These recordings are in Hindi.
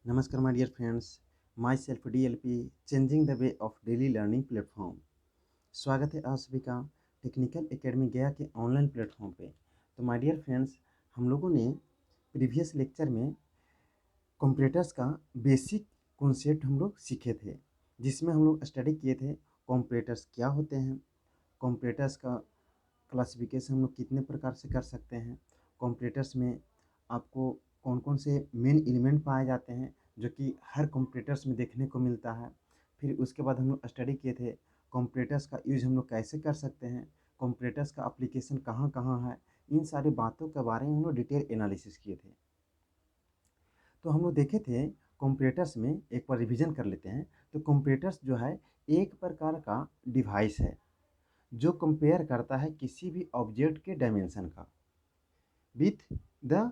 नमस्कार my dear friends, myself DLP changing the way of daily learning platform. स्वागत है आप सभी का टेक्निकल एकेडमी गया के ऑनलाइन प्लेटफॉर्म पे। तो माय डियर फ्रेंड्स, हम लोगों ने प्रीवियस लेक्चर में कंप्यूटर्स का बेसिक कॉन्सेप्ट हम लोग सीखे थे, जिसमें हम लोग स्टडी किए थे कंप्यूटर्स क्या होते हैं, कंप्यूटर्स का क्लासिफिकेशन हम लोग कितने प्रकार से कर सकते हैं, कंप्यूटर्स में आपको कौन कौन से मेन एलिमेंट पाए जाते हैं जो कि हर कंप्यूटर्स में देखने को मिलता है। फिर उसके बाद हम लोग स्टडी किए थे कंप्यूटर्स का यूज हम लोग कैसे कर सकते हैं, कंप्यूटर्स का एप्लीकेशन कहाँ कहाँ है। इन सारी बातों के बारे में हम लोग डिटेल एनालिसिस किए थे। तो हम लोग देखे थे कंप्यूटर्स में, एक बार रिवीजन कर लेते हैं। तो कंप्यूटर्स जो है एक प्रकार का डिवाइस है जो कंपेयर करता है किसी भी ऑब्जेक्ट के डायमेंशन का विथ द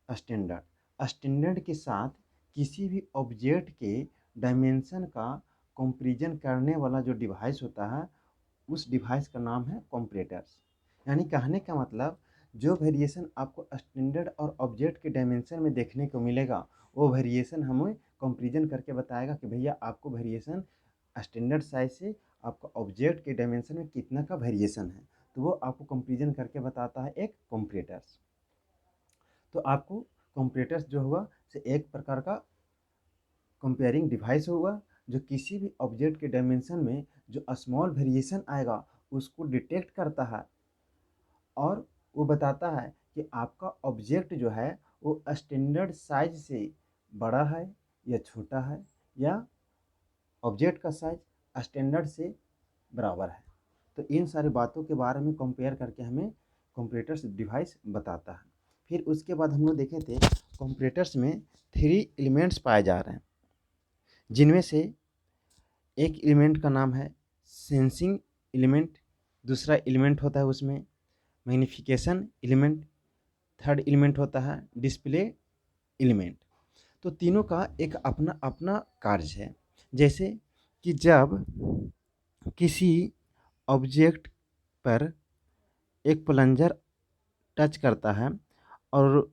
स्टैंडर्ड के साथ किसी भी ऑब्जेक्ट के डायमेंशन का कंपैरिजन करने वाला जो डिवाइस होता है, उस डिवाइस का नाम है कंपैरेटर्स। यानी कहने का मतलब, जो वेरिएशन आपको स्टैंडर्ड और ऑब्जेक्ट के डायमेंशन में देखने को मिलेगा, वो वेरिएशन हमें कंपैरिजन करके बताएगा कि भैया आपको वेरिएशन स्टैंडर्ड साइज से आपका ऑब्जेक्ट के डायमेंशन में कितना का वेरिएशन है। तो वो आपको कंपैरिजन करके बताता है एक कंपैरेटर्स। तो आपको कंपैरेटर्स जो होगा से एक प्रकार का कंपेयरिंग डिवाइस होगा जो किसी भी ऑब्जेक्ट के डायमेंशन में जो स्मॉल वेरिएशन आएगा उसको डिटेक्ट करता है, और वो बताता है कि आपका ऑब्जेक्ट जो है वो स्टैंडर्ड साइज से बड़ा है या छोटा है, या ऑब्जेक्ट का साइज स्टैंडर्ड से बराबर है। तो इन सारी बातों के बारे में कंपेयर करके हमें कंपैरेटर्स डिवाइस बताता है। फिर उसके बाद हम लोग देखे थे कंपैरेटर्स में 3 एलिमेंट्स पाए जा रहे हैं, जिनमें से एक एलिमेंट का नाम है सेंसिंग एलिमेंट, दूसरा एलिमेंट होता है उसमें मैग्नीफिकेशन एलिमेंट, थर्ड एलिमेंट होता है डिस्प्ले एलिमेंट। तो तीनों का एक अपना अपना कार्य है। जैसे कि जब किसी ऑब्जेक्ट पर एक प्लंजर टच करता है, और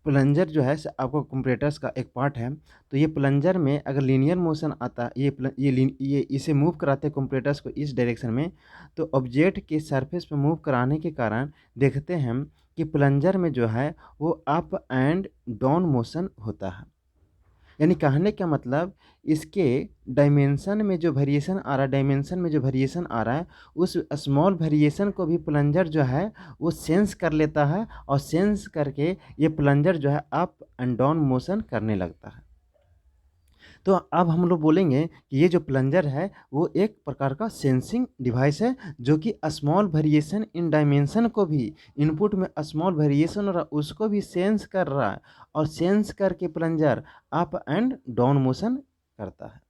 प्लंजर जो है आपको कंपैरेटर्स का एक पार्ट है, तो ये प्लंजर में अगर लीनियर मोशन आता है, ये इसे मूव कराते हैं कंपैरेटर्स को इस डायरेक्शन में, तो ऑब्जेक्ट के सरफेस पे मूव कराने के कारण देखते हैं कि प्लंजर में जो है वो अप एंड डाउन मोशन होता है। यानी कहने का मतलब, इसके डायमेंशन में जो वेरिएशन आ रहा है, उस स्मॉल वेरिएशन को भी प्लंजर जो है वो सेंस कर लेता है, और सेंस करके ये प्लंजर जो है अप एंड डाउन मोशन करने लगता है। तो अब हम लोग बोलेंगे कि ये जो प्लंजर है वो एक प्रकार का सेंसिंग डिवाइस है, जो कि स्मॉल वेरिएशन इन डायमेंशन को भी, इनपुट में स्मॉल वेरिएशन हो रहा है उसको भी सेंस कर रहा है, और सेंस करके plunger up and down motion करता है।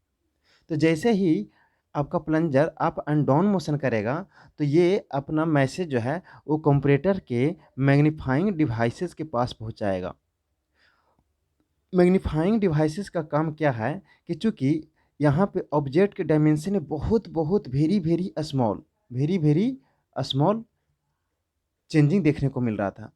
तो जैसे ही आपका plunger up and down motion करेगा, तो ये अपना मैसेज जो है वो कंपैरेटर के मैग्नीफाइंग डिवाइसेस के पास पहुंचाएगा। मैग्नीफाइंग डिवाइसेस का काम क्या है कि चूँकि यहाँ पे ऑब्जेक्ट के डायमेंशन बहुत बहुत वेरी वेरी स्मॉल चेंजिंग देखने को मिल रहा था।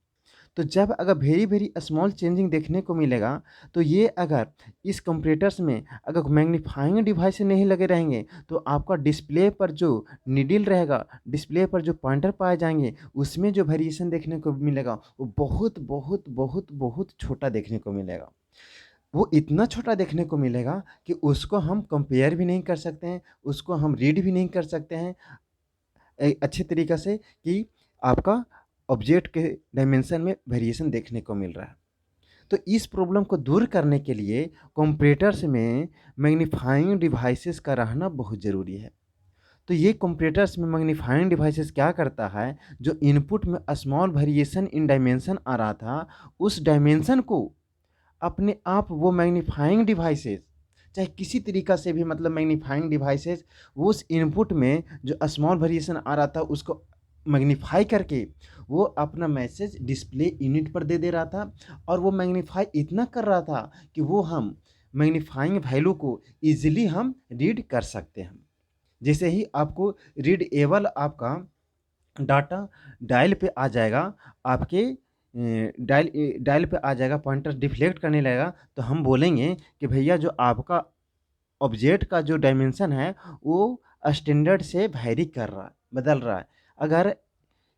तो जब अगर वेरी वेरी स्मॉल चेंजिंग देखने को मिलेगा, तो ये अगर इस कंपैरेटर्स में अगर मैग्नीफाइंग डिवाइस नहीं लगे रहेंगे, तो आपका डिस्प्ले पर जो नीडल रहेगा, डिस्प्ले पर जो पॉइंटर पाए जाएंगे, उसमें जो वेरिएशन देखने को मिलेगा वो बहुत बहुत बहुत बहुत छोटा देखने को मिलेगा। वो इतना छोटा देखने को मिलेगा कि उसको हम कंपेयर भी नहीं कर सकते हैं, उसको हम रीड भी नहीं कर सकते हैं अच्छे तरीक़े से कि आपका ऑब्जेक्ट के डायमेंशन में वेरिएशन देखने को मिल रहा है। तो इस प्रॉब्लम को दूर करने के लिए कंपैरेटर्स में मैग्नीफाइंग डिवाइसेस का रहना बहुत ज़रूरी है। तो ये कंपैरेटर्स में मैग्नीफाइंग डिवाइसेस क्या करता है, जो इनपुट में स्मॉल वेरिएशन इन डायमेंशन आ रहा था, उस डायमेंशन को अपने आप वो मैग्नीफाइंग डिवाइसेस, चाहे किसी तरीक़ा से भी, मतलब मैग्नीफाइंग डिवाइसेस उस इनपुट में जो स्मॉल वेरिएशन आ रहा था उसको मैग्नीफाई करके वो अपना मैसेज डिस्प्ले यूनिट पर दे दे रहा था, और वो मैग्नीफाई इतना कर रहा था कि वो हम मैग्नीफाइंग वैल्यू को ईजिली हम रीड कर सकते हैं। जैसे ही आपको रीड एबल आपका डाटा डायल पे आ जाएगा, आपके डायल पे आ जाएगा, पॉइंटर डिफ्लेक्ट करने लगेगा, तो हम बोलेंगे कि भैया जो आपका ऑब्जेक्ट का जो डायमेंशन है वो स्टैंडर्ड से वैरी कर रहा है, बदल रहा है। अगर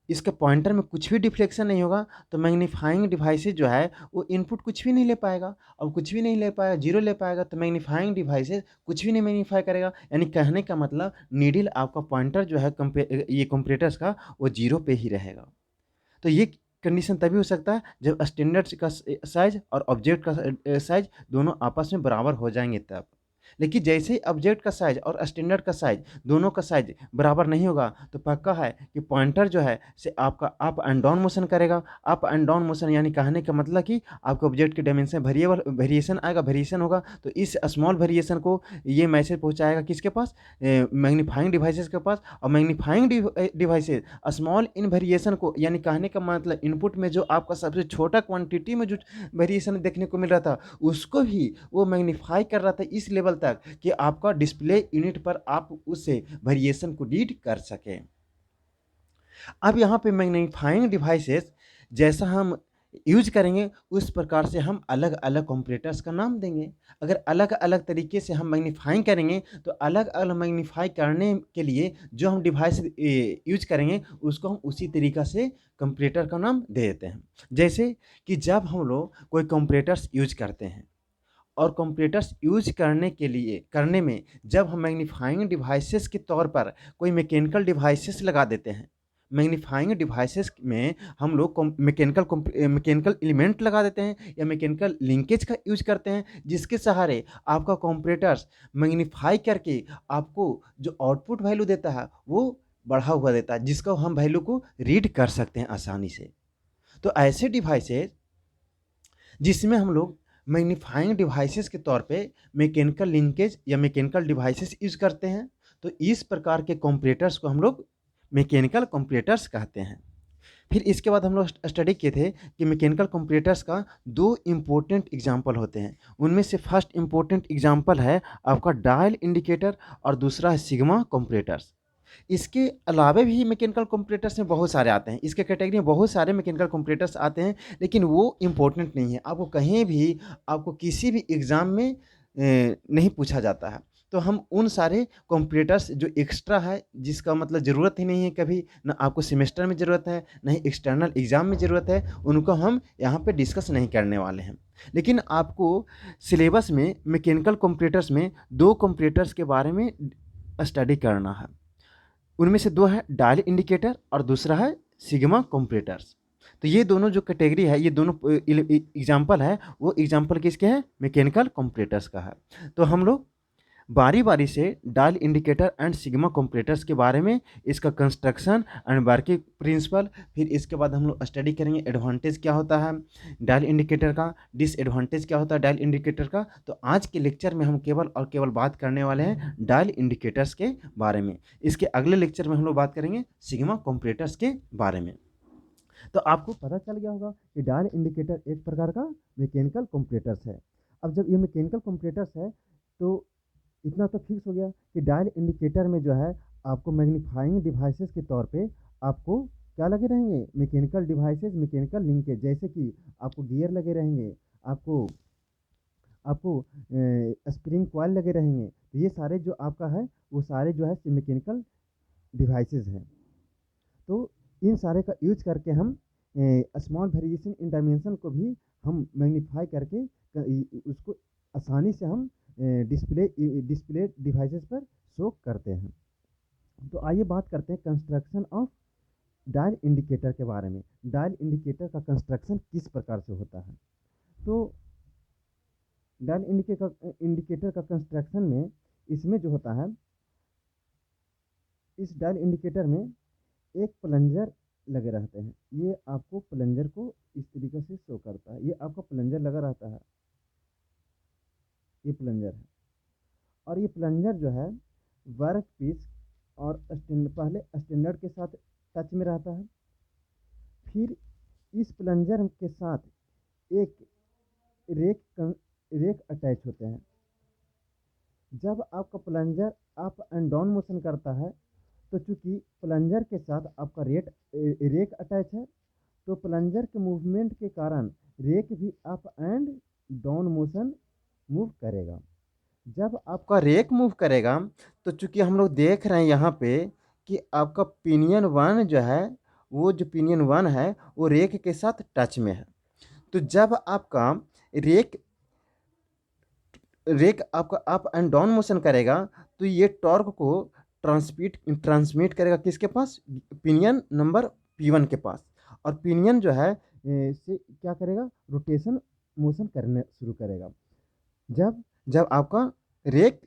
इसके पॉइंटर में कुछ भी डिफ्लेक्शन नहीं होगा तो मैग्नीफाइंग डिवाइसेस जो है वो इनपुट कुछ भी नहीं ले पाएगा, और कुछ भी नहीं ले पाएगा, जीरो ले पाएगा, तो मैग्नीफाइंग डिवाइसेस कुछ भी नहीं मैग्नीफाई करेगा। यानी कहने का मतलब नीडल आपका पॉइंटर जो है ये कंपैरेटर्स का वो जीरो पे ही रहेगा। तो ये कंडीशन तभी हो सकता है जब स्टैंडर्ड का साइज और ऑब्जेक्ट का साइज दोनों आपस में बराबर हो जाएंगे तब। लेकिन जैसे ही ऑब्जेक्ट का साइज और स्टैंडर्ड का साइज दोनों का साइज बराबर नहीं होगा तो पक्का है कि पॉइंटर जो है से आपका अप एंड डाउन मोशन करेगा। अप एंड डाउन मोशन यानी कहने का मतलब कि आपके ऑब्जेक्ट के डायमेंशन वेरिएशन आएगा, वेरिएशन होगा, तो इस स्मॉल वेरिएशन को ये मैसेज पहुंचाएगा किसके पास, मैग्नीफाइंग डिवाइसेस के पास। और magnifying devices small in variation को, यानी कहने का मतलब इनपुट में जो आपका सबसे छोटा क्वांटिटी में जो वेरिएशन देखने को मिल रहा था उसको भी वो मैग्नीफाई कर रहा था इस लेवल तक कि आपका डिस्प्ले यूनिट पर आप उससे वेरिएशन को रीड कर सकें। अब यहाँ पे मैग्नीफाइंग डिवाइसेस जैसा हम यूज करेंगे उस प्रकार से हम अलग अलग कंपैरेटर्स का नाम देंगे। अगर अलग अलग तरीके से हम मैग्नीफाइंग करेंगे तो अलग अलग मैग्नीफाई करने के लिए जो हम डिवाइस यूज करेंगे उसको हम उसी तरीका से कंपैरेटर का नाम दे देते हैं। जैसे कि जब हम लोग कोई कंपैरेटर्स यूज करते हैं और कंपैरेटर्स यूज करने में जब हम मैग्नीफाइंग डिवाइसेस के तौर पर कोई मैकेनिकल डिवाइसेस लगा देते हैं, मैग्नीफाइंग डिवाइसेस में हम लोग मैकेनिकल एलिमेंट लगा देते हैं या मैकेनिकल लिंकेज का यूज करते हैं जिसके सहारे आपका कंपैरेटर्स मैग्नीफाई करके आपको जो आउटपुट वैल्यू देता है वो बढ़ा हुआ देता है, जिसको हम वैल्यू को रीड कर सकते हैं आसानी से। तो ऐसे डिवाइसेस जिसमें हम लोग मैग्नीफाइंग डिवाइसेस के तौर पे मैकेनिकल लिंकेज या मैकेनिकल डिवाइसेस यूज करते हैं, तो इस प्रकार के कंपैरेटर्स को हम लोग मैकेनिकल कंपैरेटर्स कहते हैं। फिर इसके बाद हम लोग स्टडी किए थे कि मैकेनिकल कंपैरेटर्स का दो इम्पोर्टेंट एग्जाम्पल होते हैं। उनमें से फर्स्ट इम्पोर्टेंट एग्जाम्पल है आपका डायल इंडिकेटर और दूसरा है सिग्मा कंपैरेटर्स। इसके अलावा भी मैकेनिकल कंपैरेटर्स में बहुत सारे आते हैं, इसके कैटेगरी में बहुत सारे मैकेनिकल कंपैरेटर्स आते हैं, लेकिन वो इम्पोर्टेंट नहीं है। आपको कहीं भी आपको किसी भी एग्ज़ाम में नहीं पूछा जाता है। तो हम उन सारे कंपैरेटर्स जो एक्स्ट्रा है जिसका मतलब ज़रूरत ही नहीं है, कभी ना आपको सेमेस्टर में ज़रूरत है ना ही एक्सटर्नल एग्ज़ाम में ज़रूरत है, उनको हम यहाँ पे डिस्कस नहीं करने वाले हैं। लेकिन आपको सिलेबस में मैकेनिकल कंपैरेटर्स में दो कंपैरेटर्स के बारे में स्टडी करना है। उनमें से दो है डायल इंडिकेटर और दूसरा है सिग्मा कंपैरेटर्स। तो ये दोनों जो कैटेगरी है, ये दोनों एग्जाम्पल है, वो एग्जाम्पल किसके हैं, मैकेनिकल कंपैरेटर्स का है। तो हम लोग बारी बारी से dial indicator and sigma comparators के बारे में, इसका कंस्ट्रक्शन एंड वर्किंग प्रिंसिपल, फिर इसके बाद हम लोग स्टडी करेंगे एडवांटेज क्या होता है डायल इंडिकेटर का, डिसएडवांटेज क्या होता है डायल इंडिकेटर का। तो आज के लेक्चर में हम केवल और केवल बात करने वाले हैं डायल इंडिकेटर्स के बारे में। इसके अगले लेक्चर में हम लोग बात करेंगे सिग्मा कंपैरेटर्स के बारे में। तो आपको पता चल गया होगा कि डायल इंडिकेटर एक प्रकार का मैकेनिकल कंपैरेटर्स है। अब जब ये मैकेनिकल कंपैरेटर्स है तो इतना तो फिक्स हो गया कि डायल इंडिकेटर में जो है आपको मैग्नीफाइंग डिवाइसेस के तौर पे आपको क्या लगे रहेंगे, मैकेनिकल डिवाइसेस, मैकेनिकल लिंकेज, जैसे कि आपको गियर लगे रहेंगे, आपको आपको स्प्रिंग कॉइल लगे रहेंगे। तो ये सारे जो आपका है वो सारे जो है मैकेनिकल डिवाइसेस हैं। तो इन सारे का यूज करके हम स्मॉल वेरिएशन इन डायमेंशन को भी हम मैग्नीफाई करके उसको आसानी से हम डिस्प्ले डिवाइसेस पर शो करते हैं। तो आइए बात करते हैं कंस्ट्रक्शन ऑफ डायल इंडिकेटर के बारे में। डायल इंडिकेटर का कंस्ट्रक्शन किस प्रकार से होता है। तो डायल इंडिकेटर का कंस्ट्रक्शन में इसमें जो होता है, इस डायल इंडिकेटर में एक प्लंजर लगे रहते हैं। ये आपको प्लंजर को इस तरीके से शो करता है। ये आपका प्लंजर लगा रहता है, ये प्लंजर है। और ये प्लंजर जो है वर्क पीस और पहले स्टैंडर्ड के साथ टच में रहता है। फिर इस प्लंजर के साथ एक रेक अटैच होते हैं। जब आपका plunger up and down motion करता है तो चूंकि प्लंजर के साथ आपका रेक अटैच है तो प्लंजर के मूवमेंट के कारण रेक भी up and down motion move करेगा। जब आपका रेक मूव करेगा तो चूंकि हम लोग देख रहे हैं यहाँ पे कि आपका पिनियन वन जो है, वो जो पिनियन वन है वो रेक के साथ टच में है। तो जब आपका रेक रेक आपका अप एंड डाउन मोशन करेगा तो ये टॉर्क को ट्रांसमिट करेगा किसके पास, पिनियन नंबर P1 के पास। और पिनियन जो है से क्या करेगा, रोटेशन मोशन करने शुरू करेगा। जब जब आपका rack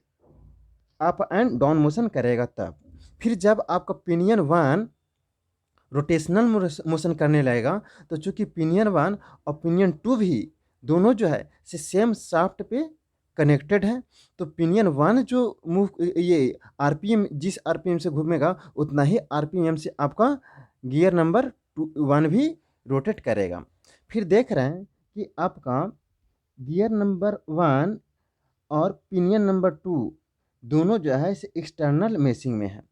up and down motion करेगा तब फिर जब आपका पिनियन वन रोटेशनल मोशन करने लगेगा तो चूंकि पिनियन वन और पिनियन टू भी दोनों जो है से सेम शाफ्ट पे कनेक्टेड है। तो पिनियन वन जो मूव ये आरपीएम जिस आरपीएम से घूमेगा उतना ही आरपीएम से आपका गियर नंबर वन भी रोटेट करेगा। फिर देख रहे हैं कि आपका गियर नंबर वन और पिनियन नंबर टू दोनों जो है इसे एक्सटर्नल मेशिंग में है।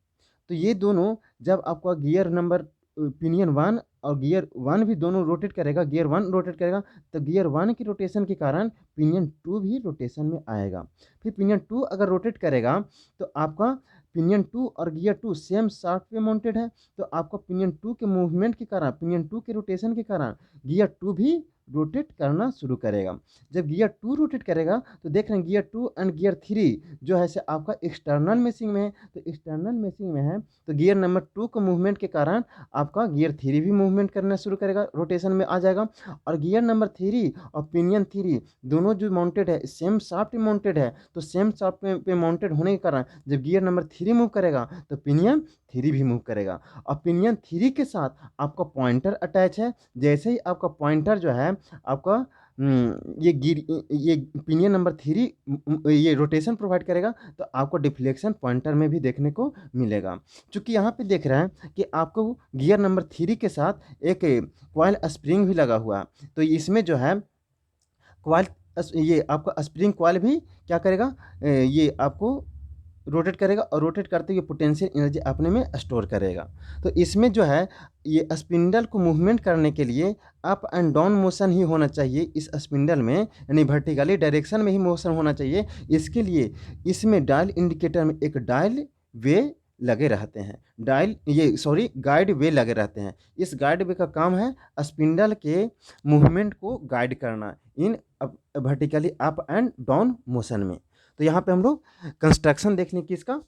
तो ये दोनों जब आपका गियर नंबर पिनियन वन और गियर वन भी दोनों रोटेट करेगा, गियर वन रोटेट करेगा तो गियर वन की रोटेशन के कारण पिनियन टू भी रोटेशन में आएगा। फिर पिनियन टू अगर रोटेट करेगा तो आपका पिनियन टू और गियर टू सेम शाफ्ट पे माउंटेड है। तो आपका पिनियन टू के मूवमेंट के कारण, पिनियन टू के रोटेशन के कारण गियर टू भी रोटेट करना शुरू करेगा। जब गियर टू रोटेट करेगा तो देख रहे हैं gear two and gear three जो है से आपका एक्सटर्नल मेशिंग में है। तो एक्सटर्नल मेशिंग में है तो गियर नंबर टू के मूवमेंट के कारण आपका गियर थ्री भी मूवमेंट करना शुरू करेगा, रोटेशन में आ जाएगा। और गियर नंबर थ्री और पिनियन थ्री दोनों जो माउंटेड है सेम शाफ्ट में माउंटेड है। तो सेम शाफ्ट पे माउंटेड होने के कारण जब गियर नंबर थ्री मूव करेगा तो पिनियन थ्री भी मूव करेगा। और पिनियन थ्री के साथ आपका पॉइंटर अटैच है। जैसे ही आपका पॉइंटर जो है आपका ये पिनियन नंबर थ्री ये रोटेशन प्रोवाइड करेगा तो आपको डिफ्लेक्शन पॉइंटर में भी देखने को मिलेगा। चूंकि यहाँ पे देख रहे हैं कि आपको गियर नंबर थ्री के साथ एक कॉइल स्प्रिंग भी लगा हुआ है। तो इसमें जो है कॉइल ये आपका स्प्रिंग कॉइल भी क्या करेगा, ये आपको रोटेट करेगा और रोटेट करते हुए पोटेंशियल एनर्जी अपने में स्टोर करेगा। तो इसमें जो है ये स्पिंडल को मूवमेंट करने के लिए अप एंड डाउन मोशन ही होना चाहिए इस स्पिंडल में, यानी वर्टिकली डायरेक्शन में ही मोशन होना चाहिए। इसके लिए इसमें डायल इंडिकेटर में एक डायल वे लगे रहते हैं, गाइड वे लगे रहते हैं। इस गाइड वे का काम है स्पिंडल के मूवमेंट को गाइड करना in vertically up and down motion में। तो यहाँ पे हम लोग कंस्ट्रक्शन देखने की इसका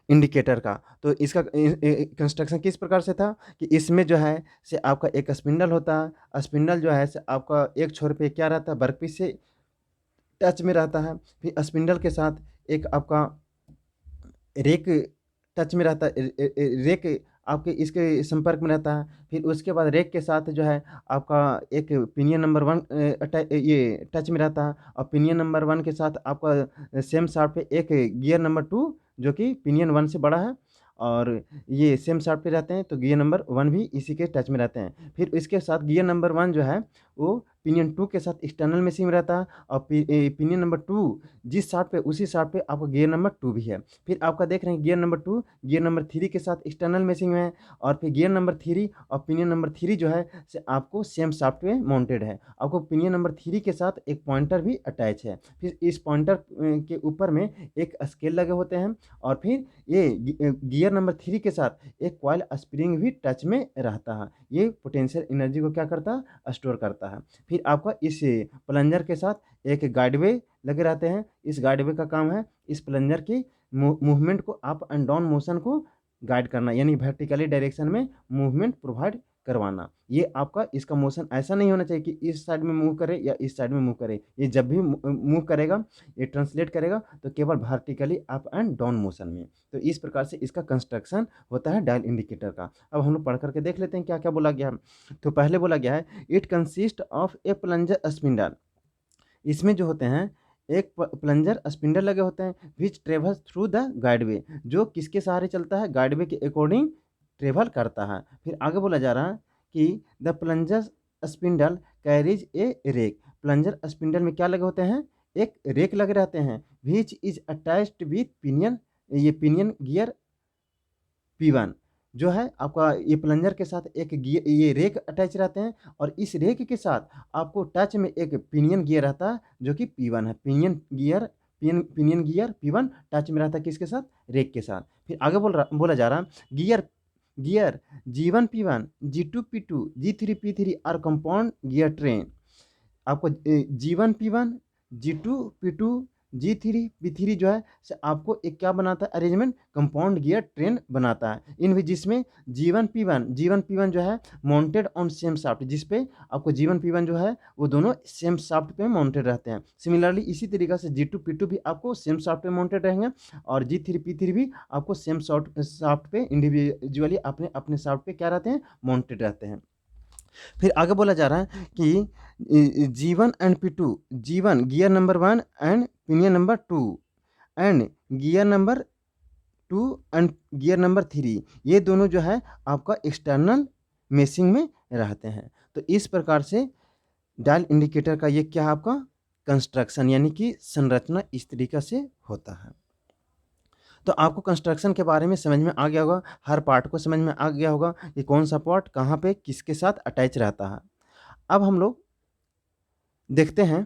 इंडिकेटर का, तो इसका कंस्ट्रक्शन किस प्रकार से था कि इसमें जो है से आपका एक स्पिंडल होता है। स्पिंडल जो है से आपका एक छोर पे क्या रहता है, वर्कपीस से टच में रहता है। फिर स्पिंडल के साथ एक आपका रेक टच में रहता है, रेक आपके इसके संपर्क में रहता है। फिर उसके बाद रेक के साथ जो है आपका एक पिनियन नंबर वन ये टच में रहता है। और पिनियन नंबर वन के साथ आपका सेम शाफ्ट पे एक गियर नंबर टू जो कि पिनियन वन से बड़ा है और ये सेम शाफ्ट पे रहते हैं। तो गियर नंबर वन भी इसी के टच में रहते हैं। फिर इसके साथ गियर नंबर वन जो है वो पिनियन टू के साथ एक्सटर्नल मेशिंग में रहता है। और पिनियन नंबर टू जिस शाफ्ट पे उसी शाफ्ट पे आपका गियर नंबर टू भी है। फिर आपका देख रहे हैं gear number two gear number three के साथ एक्सटर्नल मेशिंग में है। और फिर गियर नंबर थ्री और पिनियन नंबर थ्री जो है से आपको सेम शाफ्ट पे माउंटेड है। आपको पिनियन नंबर थ्री के साथ एक पॉइंटर भी अटैच है। फिर इस पॉइंटर के ऊपर में एक स्केल लगे होते हैं। और फिर ये गियर नंबर थ्री के साथ एक कॉइल स्प्रिंग भी टच में रहता है। ये पोटेंशियल एनर्जी को क्या करता है, स्टोर करता है। फिर आपका इस प्लंजर के साथ एक गाइडवे लगे रहते हैं। इस गाइडवे का काम है इस प्लंजर की मूवमेंट को अप एंड डाउन मोशन को गाइड करना, यानी वर्टिकली डायरेक्शन में मूवमेंट प्रोवाइड करवाना। ये आपका इसका मोशन ऐसा नहीं होना चाहिए कि इस साइड में मूव करे या इस साइड में मूव करे। ये जब भी मूव करेगा ये ट्रांसलेट करेगा तो केवल vertically up and down motion में। तो इस प्रकार से इसका कंस्ट्रक्शन होता है डायल इंडिकेटर का। अब हम लोग पढ़ करके देख लेते हैं क्या क्या बोला गया है। तो पहले बोला गया है it consist of A plunger spindle. इसमें जो होते हैं एक प्लंजर स्पिंडल लगे होते हैं विच ट्रेवल्स थ्रू द गाइडवे, जो किसके सहारे चलता है, गाइडवे के अकॉर्डिंग ट्रेवल करता है। फिर आगे बोला जा रहा है कि the plunger spindle carries a rack. Plunger spindle में क्या लगे होते हैं, एक रेक लगे रहते हैं which is attached with pinion, ये पिनियन गियर P1 जो है आपका ये प्लंजर के साथ एक गियर, ये रेक अटैच रहते हैं, और इस रेक के साथ आपको टच में एक पिनियन गियर रहता है जो कि P1 है। पिनियन गियर P1 टच में रहता है किसके साथ? रेक के साथ। फिर आगे बोला जा रहा है gear gear G1 P1, G2 P2, G3 P3 और कंपाउंड गियर ट्रेन। आपको G1 P1, G2 P2, G3 P3 जो है से आपको एक क्या बनाता है अरेंजमेंट, कंपाउंड गियर ट्रेन बनाता है। इन भी जिसमें G1 P1 जो है माउंटेड ऑन सेम शाफ्ट, जिस पे आपको G1 P1 जो है वो दोनों सेम शाफ्ट पे माउंटेड रहते हैं। सिमिलरली इसी तरीके से G2 P2 भी आपको सेम शाफ्ट पे माउंटेड रहेंगे, और G3 P3 भी आपको सेम शाफ्ट पे इंडिविजुअली अपने अपने शाफ्ट पे क्या रहते हैं, माउंटेड रहते हैं। फिर आगे बोला जा रहा है कि G1 and P2, G1 gear number 1 and pinion number 2 and gear number 2 and gear number 3, ये दोनों जो है आपका एक्सटर्नल मेशिंग में रहते हैं। तो इस प्रकार से डायल इंडिकेटर का ये क्या है आपका कंस्ट्रक्शन, यानी कि संरचना इस तरीके से होता है। तो आपको कंस्ट्रक्शन के बारे में समझ में आ गया होगा, हर पार्ट को समझ में आ गया होगा कि कौन सा पार्ट कहाँ पे किसके साथ अटैच रहता है। अब हम लोग देखते हैं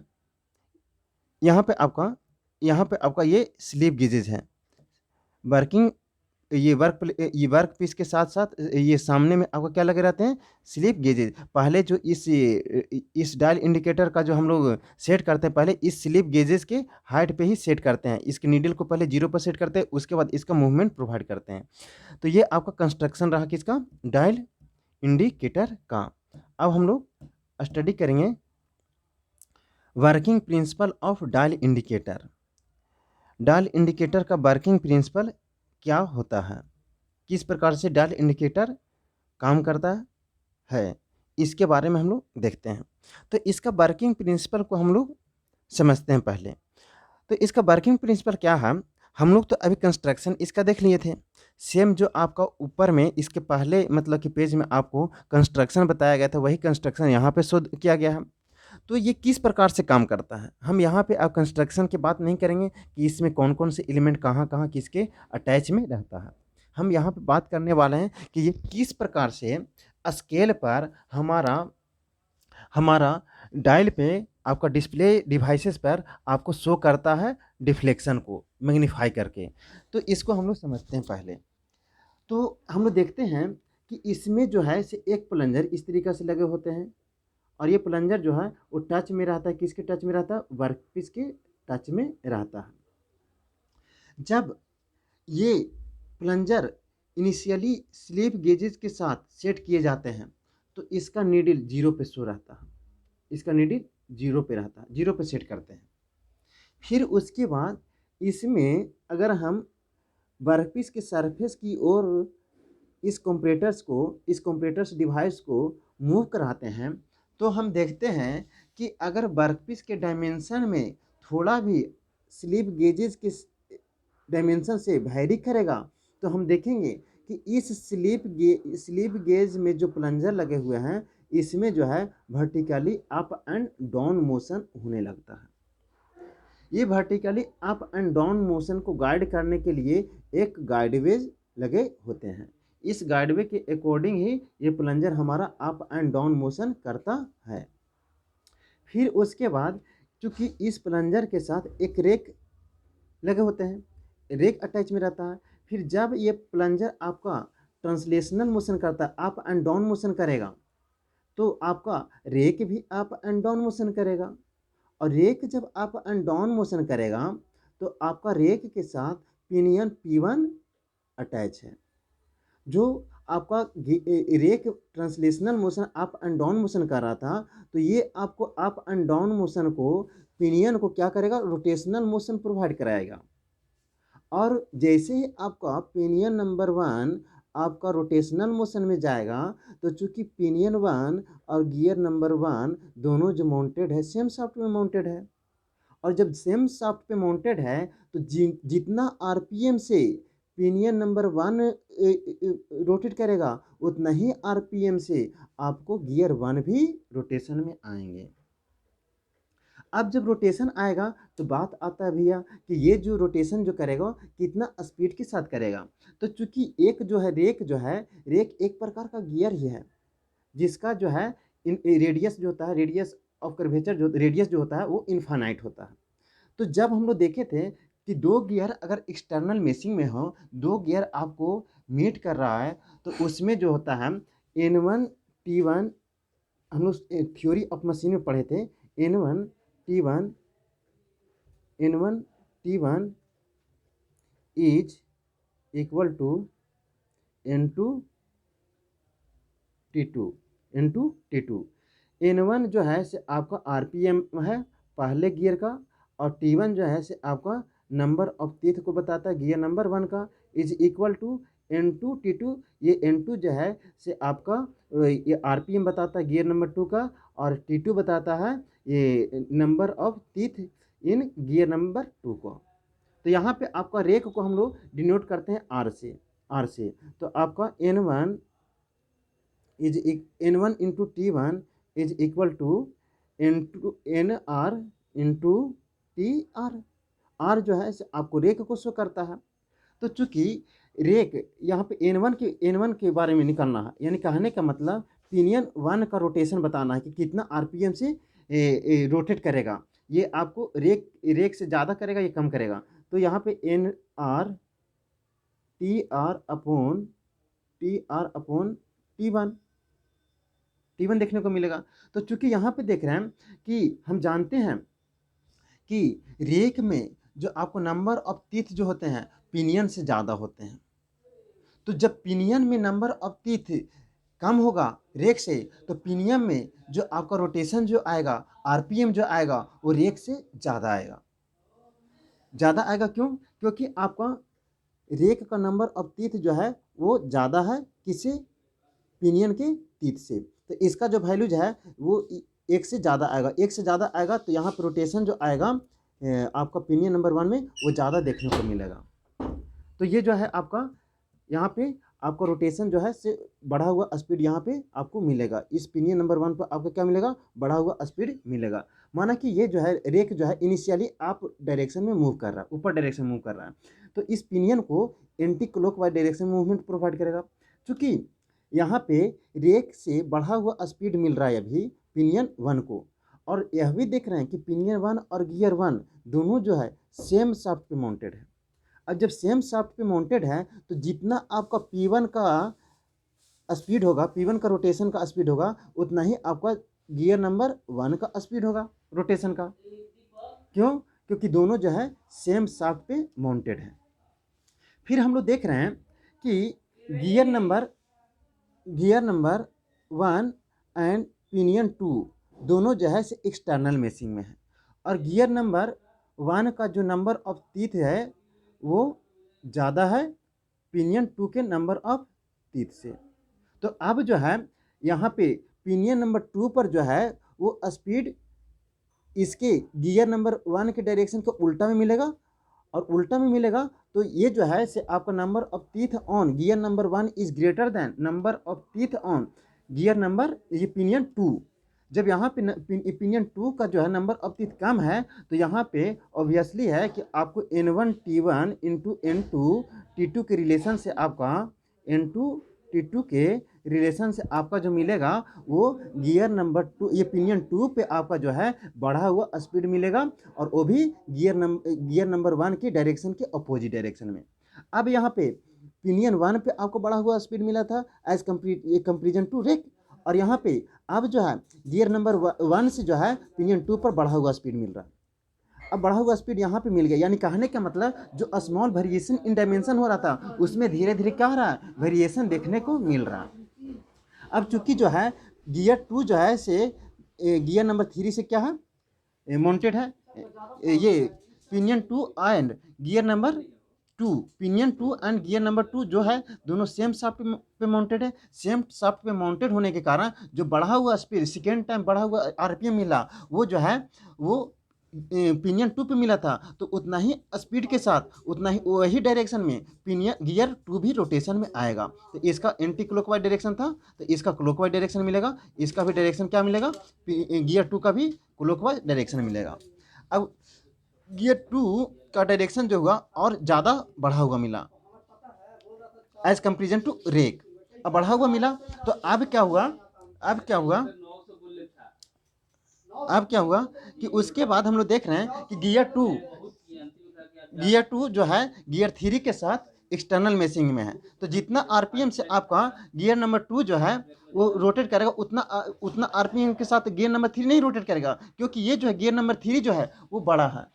यहाँ पे आपका ये स्लीप गेजेज है। वर्किंग ये वर्क पीस के साथ साथ ये सामने में आपको क्या लगे रहते हैं, स्लिप गेजेज। पहले जो इस डायल इंडिकेटर का जो हम लोग सेट करते हैं, पहले इस स्लिप गेजेस के हाइट पे ही सेट करते हैं। इसके नीडल को पहले 0 पर सेट करते हैं, उसके बाद इसका मूवमेंट प्रोवाइड करते हैं। तो ये आपका कंस्ट्रक्शन रहा किसका, डायल इंडिकेटर का। अब हम लोग स्टडी करेंगे working principle of dial indicator. Dial indicator का वर्किंग प्रिंसिपल क्या होता है, किस प्रकार से डायल इंडिकेटर काम करता है, इसके बारे में हम लोग देखते हैं। तो इसका वर्किंग प्रिंसिपल को हम लोग समझते हैं पहले। तो इसका वर्किंग प्रिंसिपल क्या है, हम लोग तो अभी कंस्ट्रक्शन इसका देख लिए थे। सेम जो आपका ऊपर में इसके पहले मतलब कि पेज में आपको कंस्ट्रक्शन बताया गया था, वही कंस्ट्रक्शन यहाँ पे शो किया गया है। तो ये किस प्रकार से काम करता है, हम यहाँ पे अब कंस्ट्रक्शन की बात नहीं करेंगे कि इसमें कौन कौन से एलिमेंट कहाँ कहाँ किसके अटैच में रहता है। हम यहाँ पे बात करने वाले हैं कि ये किस प्रकार से स्केल पर हमारा डायल पे आपका डिस्प्ले डिवाइसेस पर आपको शो करता है डिफ्लेक्शन को मैग्नीफाई करके। तो इसको हम लोग समझते हैं पहले। तो हम लोग देखते हैं कि इसमें जो है से एक प्लंजर इस तरीके से लगे होते हैं, और ये प्लंजर जो है वो टच में रहता है, किसके टच में रहता है, वर्कपीस के टच में रहता है। जब ये प्लंजर इनिशियली स्लिप गेजेस के साथ सेट किए जाते हैं तो इसका नीडल 0 पे शो रहता है, इसका नीडल 0 पे रहता है, 0 पे सेट करते हैं। फिर उसके बाद इसमें अगर हम वर्कपीस के सरफेस की ओर इस कंपैरेटर्स डिवाइस को मूव कराते हैं, तो हम देखते हैं कि अगर वर्कपीस के डायमेंशन में थोड़ा भी स्लिप गेजेस के डायमेंशन से वैरी करेगा, तो हम देखेंगे कि इस स्लिप गेज में जो प्लंजर लगे हुए हैं, इसमें जो है vertically up and down motion होने लगता है। ये vertically up and down motion को गाइड करने के लिए एक गाइडवेज लगे होते हैं। इस गाइडवे के अकॉर्डिंग ही ये प्लंजर हमारा अप एंड डाउन मोशन करता है। फिर उसके बाद चूंकि इस प्लंजर के साथ एक रेक लगे होते हैं, रेक अटैच में रहता है। फिर जब ये प्लंजर आपका ट्रांसलेशनल मोशन करता है, अप एंड डाउन मोशन करेगा, तो आपका रेक भी अप एंड डाउन मोशन करेगा। और रेक जब अप एंड डाउन मोशन करेगा तो आपका रेक के साथ पिनियन P1 अटैच है। जो आपका rack translational motion up and down motion कर रहा था, तो ये आपको अप एंड डाउन मोशन को पिनियन को क्या करेगा, रोटेशनल मोशन प्रोवाइड कराएगा। और जैसे ही आपका पिनियन नंबर 1 आपका रोटेशनल मोशन में जाएगा, तो चूंकि पिनियन 1 और गियर नंबर 1 दोनों जो माउंटेड है सेम शाफ्ट में माउंटेड है, और जब सेम शाफ्ट पे माउंटेड है तो जितना आरपीएम से पिनियन नंबर 1 रोटेट करेगा, उतना ही आरपीएम से आपको गियर 1 भी रोटेशन में आएंगे। अब जब रोटेशन आएगा तो बात आता है भैया कि ये जो रोटेशन जो करेगा कितना स्पीड के साथ करेगा। तो चूंकि एक जो है रेक एक प्रकार का गियर ही है, जिसका जो है रेडियस जो होता है, रेडियस ऑफ कर्वेचर जो रेडियस जो होता है वो इनफाइनाइट होता है। तो जब हम लोग देखे थे कि दो गियर अगर एक्सटर्नल मेशिंग में हो, दो गियर आपको मीट कर रहा है, तो उसमें जो होता है N1 T1, हम लोग थ्योरी ऑफ मशीन में पढ़े थे, N1 T1 N1 T1 is equal to N2 T2 N2 T2। N1 जो है से आपका RPM है पहले गियर का, और T1 जो है से आपका नंबर ऑफ टीथ को बताता है गियर नंबर 1 का, is equal to N2 T2। ये N2 जो है से आपका ये RPM बताता है गियर नंबर 2 का, और T2 बताता है ये number of teeth in gear number 2 को। तो यहाँ पे आपका रेक को हम लोग डिनोट करते हैं R से। तो आपका N1 is N1 into T1 is equal to NR into TR। R जो है इसे आपको रेक को शो करता है। तो चूंकि रेक यहाँ पे N1 के बारे में निकालना है, यानी कहने का मतलब पिनियन 1 का रोटेशन बताना है कि कितना RPM से रोटेट करेगा। ये आपको रेक से ज़्यादा करेगा या कम करेगा। तो यहाँ पे TR अपॉन T1 देखने को मिलेगा। तो चूंकि यहाँ पे देख रहे हैं कि हम जानते हैं कि रेक में जो आपको नंबर ऑफ टीथ जो होते हैं पिनियन से ज़्यादा होते हैं। तो जब पिनियन में नंबर ऑफ टीथ कम होगा रेक से, तो पिनियन में जो आपका रोटेशन जो आएगा, RPM जो आएगा, वो रेक से ज़्यादा आएगा। क्यों? क्योंकि आपका रेक का नंबर ऑफ टीथ जो है वो ज़्यादा है किससे? पिनियन के टीथ से। तो इसका जो वैल्यू जो है वो एक से ज़्यादा आएगा। तो यहाँ पर रोटेशन जो आएगा आपका पिनियन नंबर 1 में वो ज़्यादा देखने को मिलेगा। तो ये जो है आपका यहाँ पे आपका रोटेशन जो है से बढ़ा हुआ स्पीड यहाँ पे आपको मिलेगा। इस पिनियन नंबर 1 पर आपको क्या मिलेगा? बढ़ा हुआ स्पीड मिलेगा। माना कि ये जो है रेक जो है इनिशियली आप डायरेक्शन में मूव कर रहा है, ऊपर डायरेक्शन मूव कर रहा है, तो इस पिनियन को anti clockwise direction movement provide करेगा। चूँकि यहाँ पे रेक से बढ़ा हुआ स्पीड मिल रहा है अभी पिनियन 1 को, और यह भी देख रहे हैं कि पिनियन 1 और गियर 1 दोनों जो है सेम शाफ्ट पे माउंटेड है। अब जब सेम शाफ्ट पे माउंटेड है तो जितना आपका P1 का स्पीड होगा, P1 का रोटेशन का स्पीड होगा, उतना ही आपका गियर नंबर 1 का स्पीड होगा रोटेशन का। क्यों? क्योंकि दोनों जो है सेम शाफ्ट पे माउंटेड है। फिर हम लोग देख रहे हैं कि गियर नंबर 1 एंड पिनियन 2 दोनों जो है से एक्सटर्नल मेशिंग में है, और गियर नंबर 1 का जो नंबर ऑफ टीथ है वो ज़्यादा है पिनियन 2 के नंबर ऑफ टीथ से। तो अब जो है यहाँ पे पिनियन नंबर 2 पर जो है वो स्पीड इसके गियर नंबर 1 के डायरेक्शन को उल्टा में मिलेगा, और उल्टा में मिलेगा तो ये जो है से आपका number of teeth on gear number 1 is greater than number of teeth on gear number ये पिनियन 2। जब यहाँ पे पिनियन 2 का जो है नंबर ऑफ टीथ कम है, तो यहाँ पे ऑब्वियसली है कि आपको N1 T1 into N2 T2 के रिलेशन से आपका N2 T2 के रिलेशन से आपका जो मिलेगा वो गियर नंबर 2 ये पिनियन 2 पे आपका जो है बढ़ा हुआ स्पीड मिलेगा, और वो भी गियर नंबर 1 की डायरेक्शन के अपोजिट डायरेक्शन में। अब यहाँ पे पिनियन 1 पे आपको बढ़ा हुआ स्पीड मिला था एज कंपेरिजन टू रेक, और यहाँ पे अब जो है गियर नंबर 1 से जो है पिनियन 2 पर बढ़ा हुआ स्पीड मिल रहा है। अब बढ़ा हुआ स्पीड यहाँ पे मिल गया, यानी कहने का मतलब जो स्मॉल वेरिएशन इन डायमेंशन हो रहा था उसमें धीरे धीरे क्या हो रहा है? वेरिएशन देखने को मिल रहा है। अब चूंकि जो है गियर 2 जो है से गियर नंबर 3 से क्या है? माउंटेड है। ये pinion 2 and gear number 2 pinion 2 and gear number 2 जो है दोनों सेम शाफ्ट पे माउंटेड है। सेम शाफ्ट पे माउंटेड होने के कारण जो बढ़ा हुआ स्पीड सेकेंड टाइम बढ़ा हुआ RPM मिला वो जो है वो पिनियन 2 पे मिला था तो उतना ही स्पीड के साथ उतना ही वही डायरेक्शन में पिनियन गियर 2 भी रोटेशन में आएगा। तो इसका एंटी क्लॉकवाइज डायरेक्शन था तो इसका क्लॉकवाइज डायरेक्शन मिलेगा, इसका भी डायरेक्शन क्या मिलेगा, गियर 2 का भी क्लॉकवाइज डायरेक्शन मिलेगा। अब गियर 2 का डायरेक्शन जो होगा और ज़्यादा बढ़ा हुआ मिला एज कंपेरिजन टू रेक। अब बढ़ा हुआ मिला तो अब क्या हुआ, अब क्या हुआ अब क्या हुआ कि उसके बाद हम लोग देख रहे हैं कि गियर 2 जो है गियर 3 के साथ एक्सटर्नल मेशिंग में है। तो जितना आरपीएम से आपका गियर नंबर 2 जो है वो रोटेट करेगा उतना आरपीएम के साथ गियर नंबर 3 नहीं रोटेट करेगा, क्योंकि ये जो है गियर नंबर 3 जो है वो बड़ा है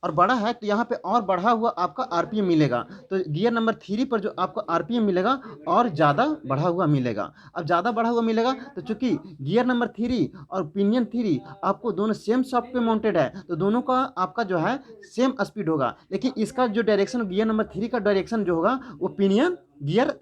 और बड़ा है तो यहाँ पे और बढ़ा हुआ आपका आरपीएम मिलेगा। तो गियर नंबर 3 पर जो आपको आरपीएम मिलेगा और ज़्यादा बढ़ा हुआ मिलेगा। अब ज़्यादा बढ़ा हुआ मिलेगा तो चूंकि गियर नंबर 3 और पिनियन 3 आपको दोनों सेम शॉफ्ट पे माउंटेड है तो दोनों का आपका जो है सेम स्पीड होगा, लेकिन इसका जो डायरेक्शन गियर नंबर 3 का डायरेक्शन जो होगा वो पिनियन गियर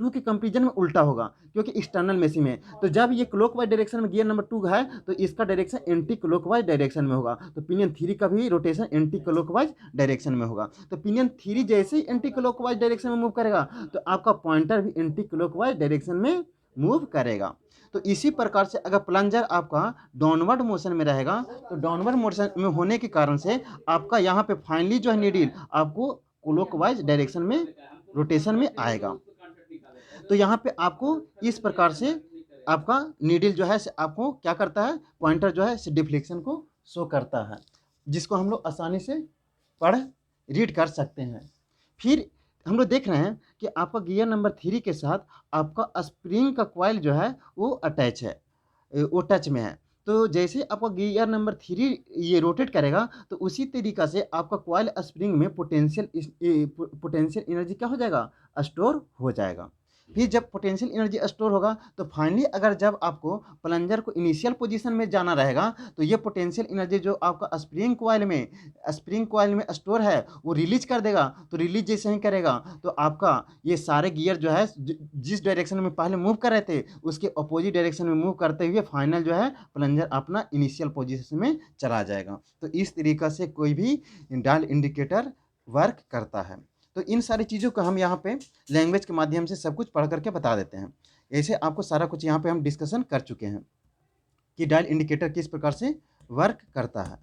2 के कंपेरिजन में उल्टा होगा, क्योंकि एक्सटर्नल मेशिंग में। तो जब ये क्लॉकवाइज डायरेक्शन में गियर नंबर 2 है तो इसका डायरेक्शन एंटी क्लॉकवाइज डायरेक्शन में होगा। तो पिनियन 3 का भी रोटेशन एंटी क्लॉकवाइज डायरेक्शन में होगा। तो पिनियन 3 जैसे ही एंटी क्लॉकवाइज डायरेक्शन में मूव करेगा तो आपका पॉइंटर भी एंटी क्लॉकवाइज डायरेक्शन में मूव करेगा। तो इसी प्रकार से अगर प्लंजर आपका डाउनवर्ड मोशन में रहेगा तो डाउनवर्ड मोशन में होने के कारण से आपका यहाँ पे फाइनली जो है नीडल आपको क्लॉकवाइज डायरेक्शन में रोटेशन में आएगा। तो यहाँ पे आपको इस प्रकार से आपका नीडल जो है आपको क्या करता है, पॉइंटर जो है डिफ्लेक्शन को शो करता है, जिसको हम लोग आसानी से पढ़ रीड कर सकते हैं। फिर हम लोग देख रहे हैं कि आपका गियर नंबर 3 के साथ आपका स्प्रिंग का कॉइल जो है वो अटैच है, वो टच में है। तो जैसे आपका गियर नंबर 3 ये रोटेट करेगा तो उसी तरीका से आपका कॉइल स्प्रिंग में पोटेंशियल एनर्जी क्या हो जाएगा, स्टोर हो जाएगा। फिर जब पोटेंशियल एनर्जी स्टोर होगा तो फाइनली अगर जब आपको प्लंजर को इनिशियल पोजीशन में जाना रहेगा तो ये पोटेंशियल एनर्जी जो आपका स्प्रिंग कॉइल में स्टोर है वो रिलीज कर देगा। तो रिलीज जैसे ही करेगा तो आपका ये सारे गियर जो है जिस डायरेक्शन में पहले मूव कर रहे थे उसके अपोजिट डायरेक्शन में मूव करते हुए फाइनल जो है प्लंजर अपना इनिशियल पोजीशन में चला जाएगा। तो इस तरीका से कोई भी डायल इंडिकेटर वर्क करता है। तो इन सारी चीज़ों को हम यहाँ पे लैंग्वेज के माध्यम से सब कुछ पढ़ करके बता देते हैं। ऐसे आपको सारा कुछ यहाँ पे हम डिस्कशन कर चुके हैं कि डायल इंडिकेटर किस प्रकार से वर्क करता है।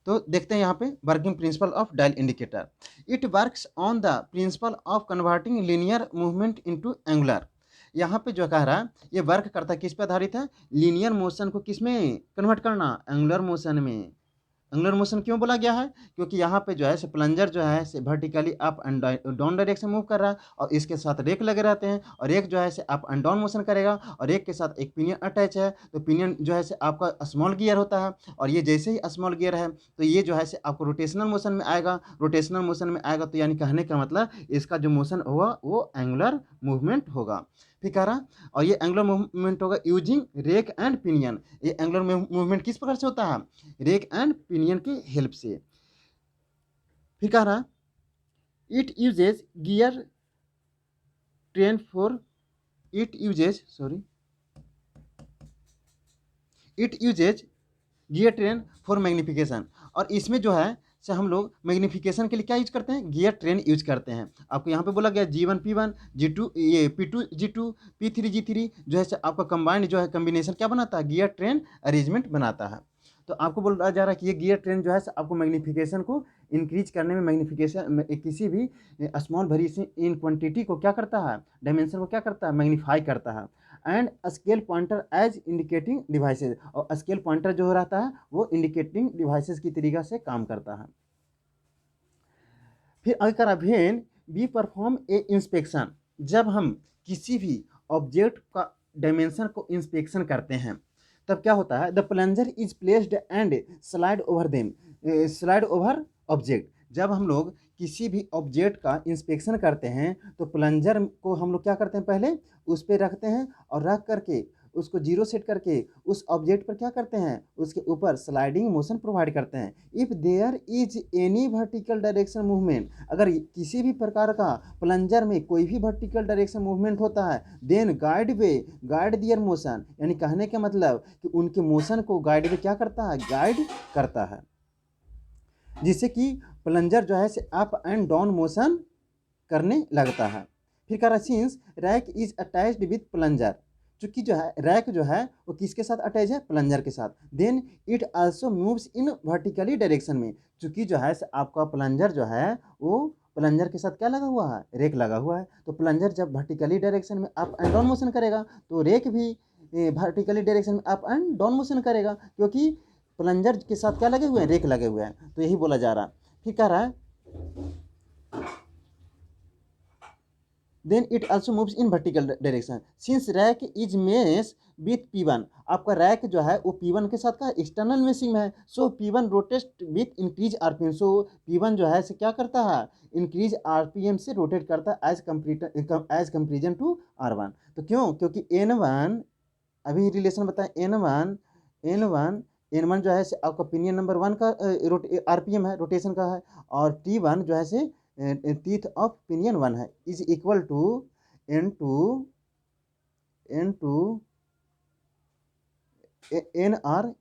तो देखते हैं यहाँ पे working principle of dial indicator. It works on the principle of converting linear movement into angular. यहाँ पे जो कह रहा है ये वर्क करता है किस पे आधारित है, लीनियर मोशन को किस में कन्वर्ट करना, एंगुलर मोशन में। एंगुलर मोशन क्यों बोला गया है, क्योंकि यहाँ पे जो है प्लंजर जो है vertically up and down direction move कर रहा है और इसके साथ रेक लगे रहते हैं और एक जो है अप एंड डाउन मोशन करेगा और एक के साथ एक पिनियन अटैच है। तो पिनियन जो है आपका स्मॉल गियर होता है और ये जैसे ही स्मॉल गियर है तो ये जो है आपको रोटेशनल मोशन में आएगा। रोटेशनल मोशन में आएगा तो यानी कहने का मतलब इसका जो मोशन होगा वो एंगुलर मूवमेंट होगा। ठीक है। और ये एंगुलर मूवमेंट होगा यूजिंग रेक एंड पिनियन। ये एंगुलर मूवमेंट किस प्रकार से होता है, रेक एंड पिनियन की हेल्प से। फिर कह रहा it uses gear train for it uses gear train for magnification. और इसमें जो है से हम लोग मैग्निफिकेशन के लिए क्या यूज करते हैं, गियर ट्रेन यूज करते हैं। आपको यहाँ पे बोला गया G1 P1 G2 ये P2 G2 P3 G3 जो है आपका कंबाइंड जो है कम्बिनेशन क्या बनाता है, गियर ट्रेन अरेंजमेंट बनाता है। तो आपको बोला जा रहा है कि ये गियर ट्रेन जो है आपको मैग्निफिकेशन को इंक्रीज करने में, मैग्निफिकेशन किसी भी स्मॉल वेरिएशन इन क्वांटिटी को क्या करता है, डायमेंशन को क्या करता है, मैग्नीफाई करता है। And scale pointer as indicating devices, और स्केल पॉइंटर जो रहता है वो इंडिकेटिंग डिवाइसेज की तरीका से काम करता है। फिर अगर when we perform a inspection, जब हम किसी भी ऑब्जेक्ट का डायमेंशन को इंस्पेक्शन करते हैं तब क्या होता है, the plunger is placed and slide over object. जब हम लोग किसी भी ऑब्जेक्ट का इंस्पेक्शन करते हैं तो प्लंजर को हम लोग क्या करते हैं, पहले उस पर रखते हैं और रख करके उसको जीरो सेट करके उस ऑब्जेक्ट पर क्या करते हैं, उसके ऊपर स्लाइडिंग मोशन प्रोवाइड करते हैं। If there is any vertical direction movement, अगर किसी भी प्रकार का प्लंजर में कोई भी वर्टिकल डायरेक्शन मूवमेंट होता है, देन गाइड दियर मोशन, यानी कहने का मतलब कि उनके मोशन को गाइड वे क्या करता है, गाइड करता है, जिससे कि प्लंजर जो है से अप एंड डाउन मोशन करने लगता है। फिर कह रहा है since rack is attached with plunger, चूंकि जो है रैक जो है वो किसके साथ अटैच है, प्लंजर के साथ। Then it also moves in vertically direction में, चूंकि जो है आपका प्लंजर जो है वो प्लंजर के साथ क्या लगा हुआ है, रेक लगा हुआ है। तो प्लंजर जब वर्टिकली डायरेक्शन में अप एंड डाउन मोशन करेगा तो रेक भी वर्टिकली डायरेक्शन में अप एंड डाउन मोशन करेगा, क्योंकि प्लंजर के साथ क्या लगे हुए हैं, रेक लगे हुए हैं। तो यही बोला जा रहा है। फिर कह रहा है then it also moves in vertical direction since rack is mesh with P1, आपका रैक जो है वो P1 के साथ का एक्सटर्नल मेसिंग है। सो P1 rotate with increase RPM, so P1 जो है से क्या करता है, इंक्रीज आरपीएम से रोटेट करता है एज कंपेरिजन टू R1। तो क्यों, क्योंकि N1 अभी रिलेशन बताएं, N1 जो है से आपका पिनियन नंबर 1 का आरपीएम है, रोटेशन का है, और T1 जो है से टीथ ऑफ पिनियन 1 है, is equal to N2 NR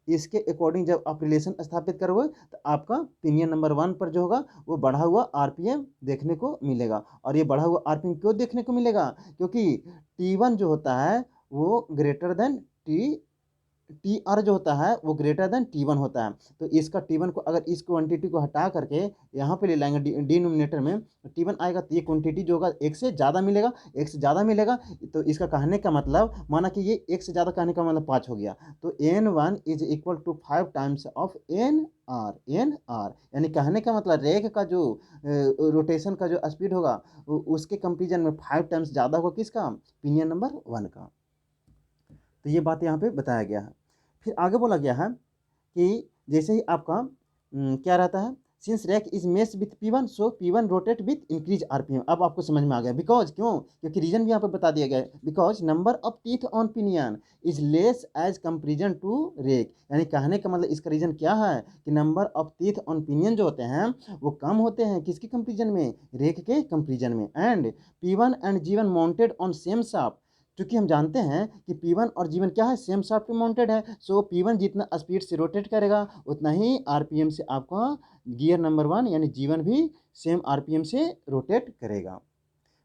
इसके अकॉर्डिंग जब आप रिलेशन स्थापित करोगे तो आपका पिनियन नंबर 1 पर जो होगा वो बढ़ा हुआ आरपीएम देखने को मिलेगा। और ये बढ़ा हुआ आरपीएम क्यों देखने को मिलेगा, क्योंकि T1 जो होता है वो ग्रेटर देन टी आर जो होता है वो ग्रेटर देन T1 होता है। तो इसका T1 को अगर इस क्वांटिटी को हटा करके यहाँ पे ले लाएंगे डिनोमिनेटर में, तो T1 आएगा तो ये क्वांटिटी जो होगा एक से ज़्यादा मिलेगा, एक से ज़्यादा मिलेगा। तो इसका कहने का मतलब, माना कि ये एक से ज़्यादा कहने का मतलब 5 हो गया, तो N1 is equal to 5 times of N R, यानी कहने का मतलब रेक का जो रोटेशन का जो स्पीड होगा उसके कंपेरिजन में 5 टाइम्स ज़्यादा होगा किसका, पिनियन नंबर 1 का। तो ये बात यहाँ पे बताया गया है। फिर आगे बोला गया है कि जैसे ही आपका क्या रहता है, since rack is mesh with P1 so P1 rotate with increase RPM. अब आपको समझ में आ गया, बिकॉज क्यों, क्योंकि रीजन भी यहाँ पे बता दिया गया है, because number of teeth on pinion is less as comparison to rack, यानी कहने का मतलब इसका रीजन क्या है कि number of teeth on pinion जो होते हैं वो कम होते हैं किसके कंपेरिजन में, रेक के कंपेरिजन में। And P1 and G1 mounted on same shaft, क्योंकि हम जानते हैं कि P1 और G1 क्या है, सेम शाफ्ट पे माउंटेड है। सो P1 जितना स्पीड से रोटेट करेगा उतना ही आरपीएम से आपका गियर नंबर 1 यानी G1 भी सेम आरपीएम से रोटेट करेगा।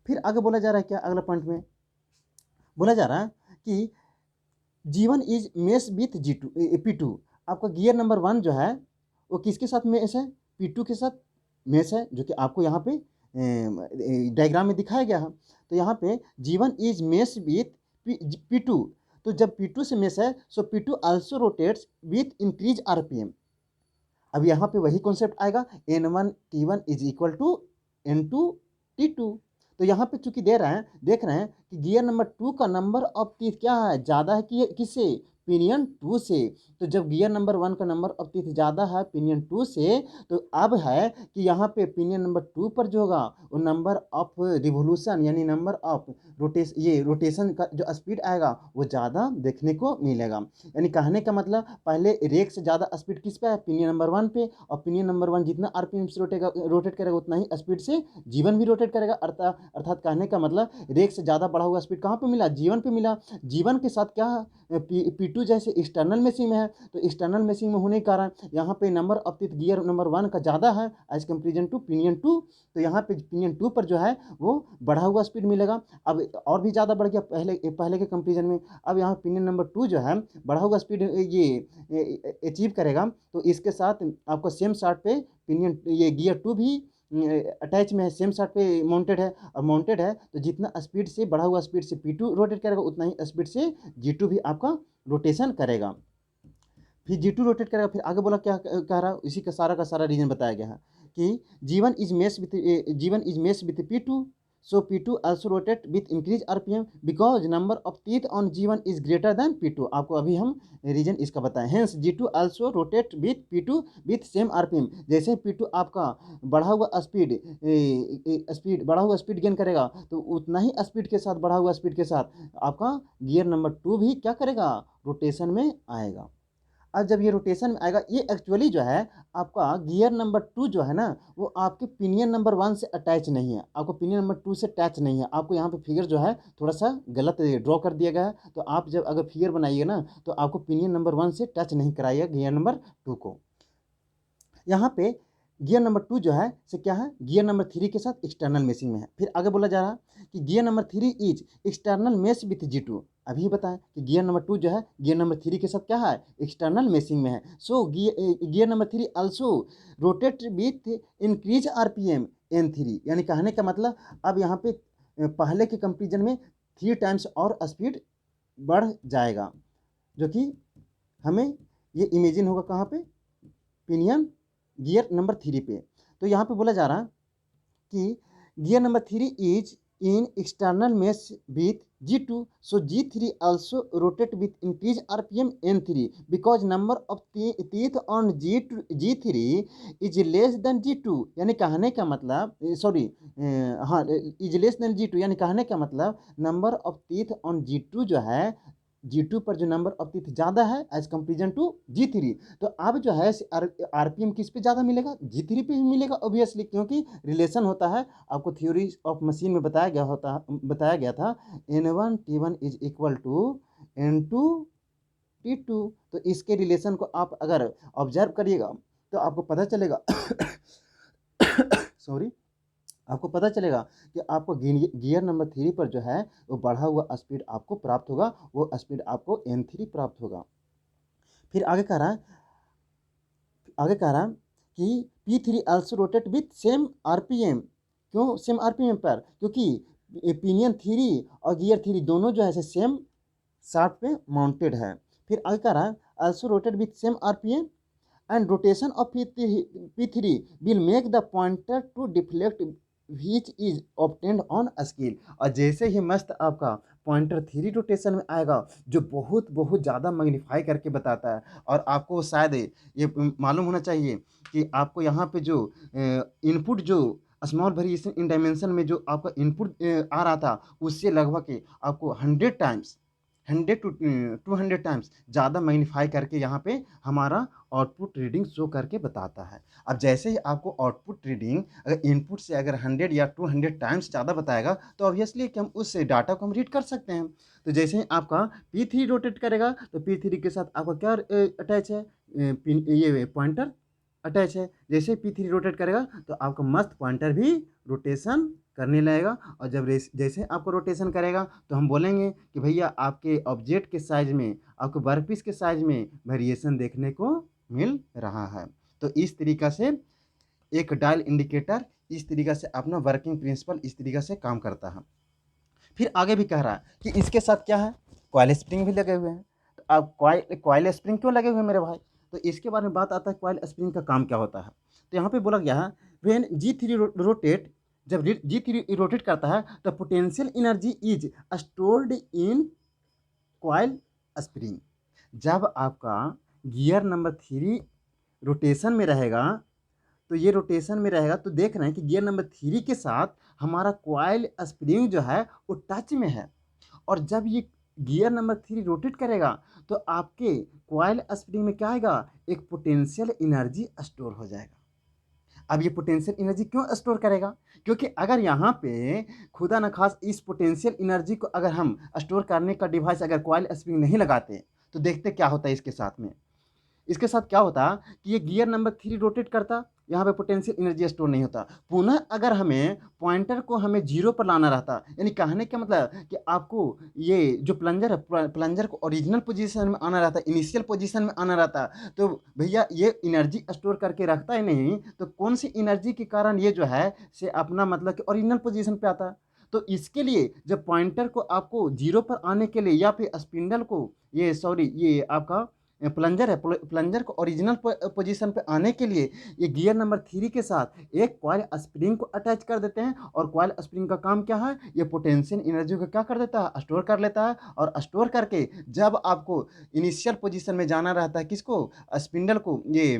फिर आगे बोला जा रहा है क्या, अगला पॉइंट में बोला जा रहा है कि G1 is mesh with P2, आपका गियर नंबर 1 जो है वो किसके साथ मेस है, P2 के साथ मेस है, जो कि आपको यहाँ पे डायग्राम में दिखाया गया है। तो यहाँ पे G1 is mesh with P2, तो जब P2 से मेस है सो P2 also rotates with increase RPM. अब यहाँ पे वही कॉन्सेप्ट आएगा, N1 T1 is equal to N2 T2। तो यहाँ पे चूंकि देख रहे हैं कि गियर नंबर 2 का नंबर ऑफ टीथ क्या है, ज़्यादा है कि किससे, पिनियन 2 से। तो जब गियर नंबर 1 का नंबर ऑफ टीथ ज़्यादा है पिनियन 2 से, तो अब है कि यहाँ पे पिनियन नंबर 2 पर जो होगा वो नंबर ऑफ रिवोल्यूशन यानी नंबर ऑफ रोटेशन का जो स्पीड आएगा वो ज़्यादा देखने को मिलेगा। यानी कहने का मतलब पहले रेक से ज़्यादा स्पीड किस पे है, पिनियन नंबर 1 पे, और पिनियन नंबर 1 जितना आरपीएम से रोटेट करेगा उतना ही स्पीड से G1 भी रोटेट करेगा। अर्थात कहने का मतलब रेक से ज़्यादा बढ़ा हुआ स्पीड कहाँ पे मिला, G1 पे मिला। G1 के साथ क्या है, P2 जैसे एक्सटर्नल मेसिंग में है, तो एक्सटर्नल मेसिंग में होने के कारण यहाँ पे number of teeth gear number 1 का ज़्यादा है एज कंपेरिजन टू पिनियन 2। तो यहाँ पे पिनियन 2 पर जो है वो बढ़ा हुआ स्पीड मिलेगा। अब और भी ज़्यादा बढ़ गया पहले के कंपेरिजन में। अब यहाँ पिनियन नंबर 2 जो है बढ़ा हुआ स्पीड ये अचीव करेगा, तो इसके साथ आपको सेम शाफ्ट पे पिनियन ये गियर 2 भी अटैच में है, सेम शाफ्ट पे माउंटेड है, और माउंटेड है तो जितना स्पीड से बढ़ा हुआ स्पीड से P2 रोटेट करेगा उतना ही स्पीड से G2 भी आपका रोटेशन करेगा। फिर G2 रोटेट करेगा। फिर आगे बोला क्या कह रहा है, इसी का सारा रीजन बताया गया है कि G1 is mesh with P2 So P2 also rotate with increased RPM because number of teeth on G1 is greater than P2. आपको अभी हम रीजन इसका बताएं. Hence G2 also rotate with P2 with same RPM. जैसे P2 आपका बढ़ा हुआ स्पीड गेन करेगा तो उतना ही स्पीड के साथ बढ़ा हुआ स्पीड के साथ आपका गियर नंबर 2 भी क्या करेगा, रोटेशन में आएगा. अब जब ये रोटेशन में आएगा, ये एक्चुअली जो है आपका गियर नंबर 2 जो है ना, वो आपके पिनियन नंबर 1 से अटैच नहीं है, आपको पिनियन नंबर 2 से अटैच नहीं है. आपको यहाँ पे फिगर जो है थोड़ा सा गलत ड्रॉ कर दिया गया है. तो आप जब अगर फिगर बनाइए ना तो आपको पिनियन नंबर 1 से टच नहीं कराइएगा गियर नंबर 2 को. यहाँ पे गियर नंबर 2 जो है से क्या है, गियर नंबर 3 के साथ एक्सटर्नल मेशिंग में है. फिर आगे बोला जा रहा है कि gear number 3 is external mesh with G2. अभी बताएं कि गियर नंबर 2 जो है गियर नंबर 3 के साथ क्या है, एक्सटर्नल मेशिंग में है. सो gear number 3 also rotate with increase RPM N3. यानी कहने का मतलब अब यहाँ पे पहले के कंपेरिजन में 3 टाइम्स और स्पीड बढ़ जाएगा, जो कि हमें ये इमेजिन होगा कहाँ पे, पिनियन गियर नंबर 3 पे. तो यहाँ पे बोला जा रहा है कि gear number 3 is in external mesh with G2. So G3 also rotate with increased RPM N3 because number of teeth on G3 is less than G2. यानी कहने का मतलब हाँ इज लेस देन G2, यानी कहने का मतलब number of teeth on G2 जो है, G2 पर जो नंबर ऑफ टीथ ज़्यादा है एज कंपेरिजन टू G3. तो अब जो है RPM किस पे ज़्यादा मिलेगा, G3 पे ही मिलेगा ऑब्वियसली, क्योंकि रिलेशन होता है. आपको थ्योरी ऑफ मशीन में बताया गया था N1 T1 is equal to N2 T2. तो इसके रिलेशन को आप अगर ऑब्जर्व करिएगा तो आपको पता चलेगा सॉरी आपको पता चलेगा कि आपको गियर नंबर 3 पर जो है वो बढ़ा हुआ स्पीड आपको प्राप्त होगा, वो स्पीड आपको N3 प्राप्त होगा. फिर आगे कह रहा है कि P3 also rotate with same RPM. क्यों सेम RPM पर, क्योंकि पिनियन 3 और गियर 3 दोनों जो है सेम शाफ्ट पे माउंटेड है. फिर आगे कह रहा है also rotate with same RPM and rotation of P3 will make the pointer to deflect which is obtained on scale. और जैसे ही मस्त आपका पॉइंटर 3 रोटेशन में आएगा, जो बहुत बहुत ज़्यादा मैग्नीफाई करके बताता है, और आपको शायद ये मालूम होना चाहिए कि आपको यहाँ पे जो इनपुट जो स्मॉल वेरिएशन इन डायमेंशन में जो आपका इनपुट आ रहा था, उससे लगभग आपको 100 टाइम्स 100 to 200 टाइम्स ज़्यादा मैग्नीफाई करके यहाँ पे हमारा आउटपुट रीडिंग शो करके बताता है. अब जैसे ही आपको आउटपुट रीडिंग अगर इनपुट से अगर 100 या 200 टाइम्स ज़्यादा बताएगा तो ऑब्वियसली कि हम उस डाटा को हम रीड कर सकते हैं. तो जैसे ही आपका P3 रोटेट करेगा तो P3 के साथ आपका क्या अटैच है, ये पॉइंटर अटैच है. जैसे P3 रोटेट करेगा तो आपका मस्त पॉइंटर भी रोटेशन करने लगेगा. और जब जैसे आपको रोटेशन करेगा तो हम बोलेंगे कि भैया आपके ऑब्जेक्ट के साइज में, आपके वर्कपीस के साइज में वेरिएशन देखने को मिल रहा है. तो इस तरीक़ा से एक डायल इंडिकेटर इस तरीक़ा से अपना वर्किंग प्रिंसिपल इस तरीक़ा से काम करता है. फिर आगे भी कह रहा है कि इसके साथ क्या है, कॉइल स्प्रिंग भी लगे हुए हैं. तो अब कॉइल स्प्रिंग क्यों लगे हुए हैं मेरे भाई, तो इसके बारे में बात आता है कॉइल स्प्रिंग का काम क्या होता है. तो यहाँ पे बोला गया है व्हेन G3 रोटेट, जब G3 रोटेट करता है तो potential energy is stored in coil spring. जब आपका गियर नंबर 3 रोटेशन में रहेगा, तो ये रोटेशन में रहेगा तो देख रहे हैं कि गियर नंबर 3 के साथ हमारा कॉइल स्प्रिंग जो है वो टच में है. और जब ये गियर नंबर 3 रोटेट करेगा तो आपके कॉइल स्प्रिंग में क्या आएगा, एक पोटेंशियल एनर्जी स्टोर हो जाएगा. अब ये पोटेंशियल एनर्जी क्यों स्टोर करेगा, क्योंकि अगर यहाँ पे खुदा न खास इस पोटेंशियल एनर्जी को अगर हम स्टोर करने का डिवाइस अगर कॉइल स्प्रिंग नहीं लगाते तो देखते क्या होता है इसके साथ क्या होता कि ये गियर नंबर 3 रोटेट करता, यहाँ पे पोटेंशियल एनर्जी स्टोर नहीं होता. पुनः अगर हमें पॉइंटर को हमें 0 पर लाना रहता, यानी कहने का मतलब कि आपको ये जो प्लंजर है, प्लंजर को ओरिजिनल पोजीशन में आना रहता, इनिशियल पोजीशन में आना रहता, तो भैया ये एनर्जी स्टोर करके रखता ही नहीं, तो कौन सी एनर्जी के कारण ये जो है से अपना मतलब कि ओरिजिनल पोजीशन पे आता. तो इसके लिए जब पॉइंटर को आपको 0 पर आने के लिए या फिर स्पिंडल को ये आपका प्लंजर है, प्लंजर को ओरिजिनल पोजीशन पे आने के लिए ये गियर नंबर 3 के साथ एक कॉइल स्प्रिंग को अटैच कर देते हैं। और कॉइल स्प्रिंग का काम क्या है, ये पोटेंशियल एनर्जी को क्या कर देता है, स्टोर कर लेता है। और स्टोर करके जब आपको इनिशियल पोजीशन में जाना रहता है, किसको, स्पिंडल को, ये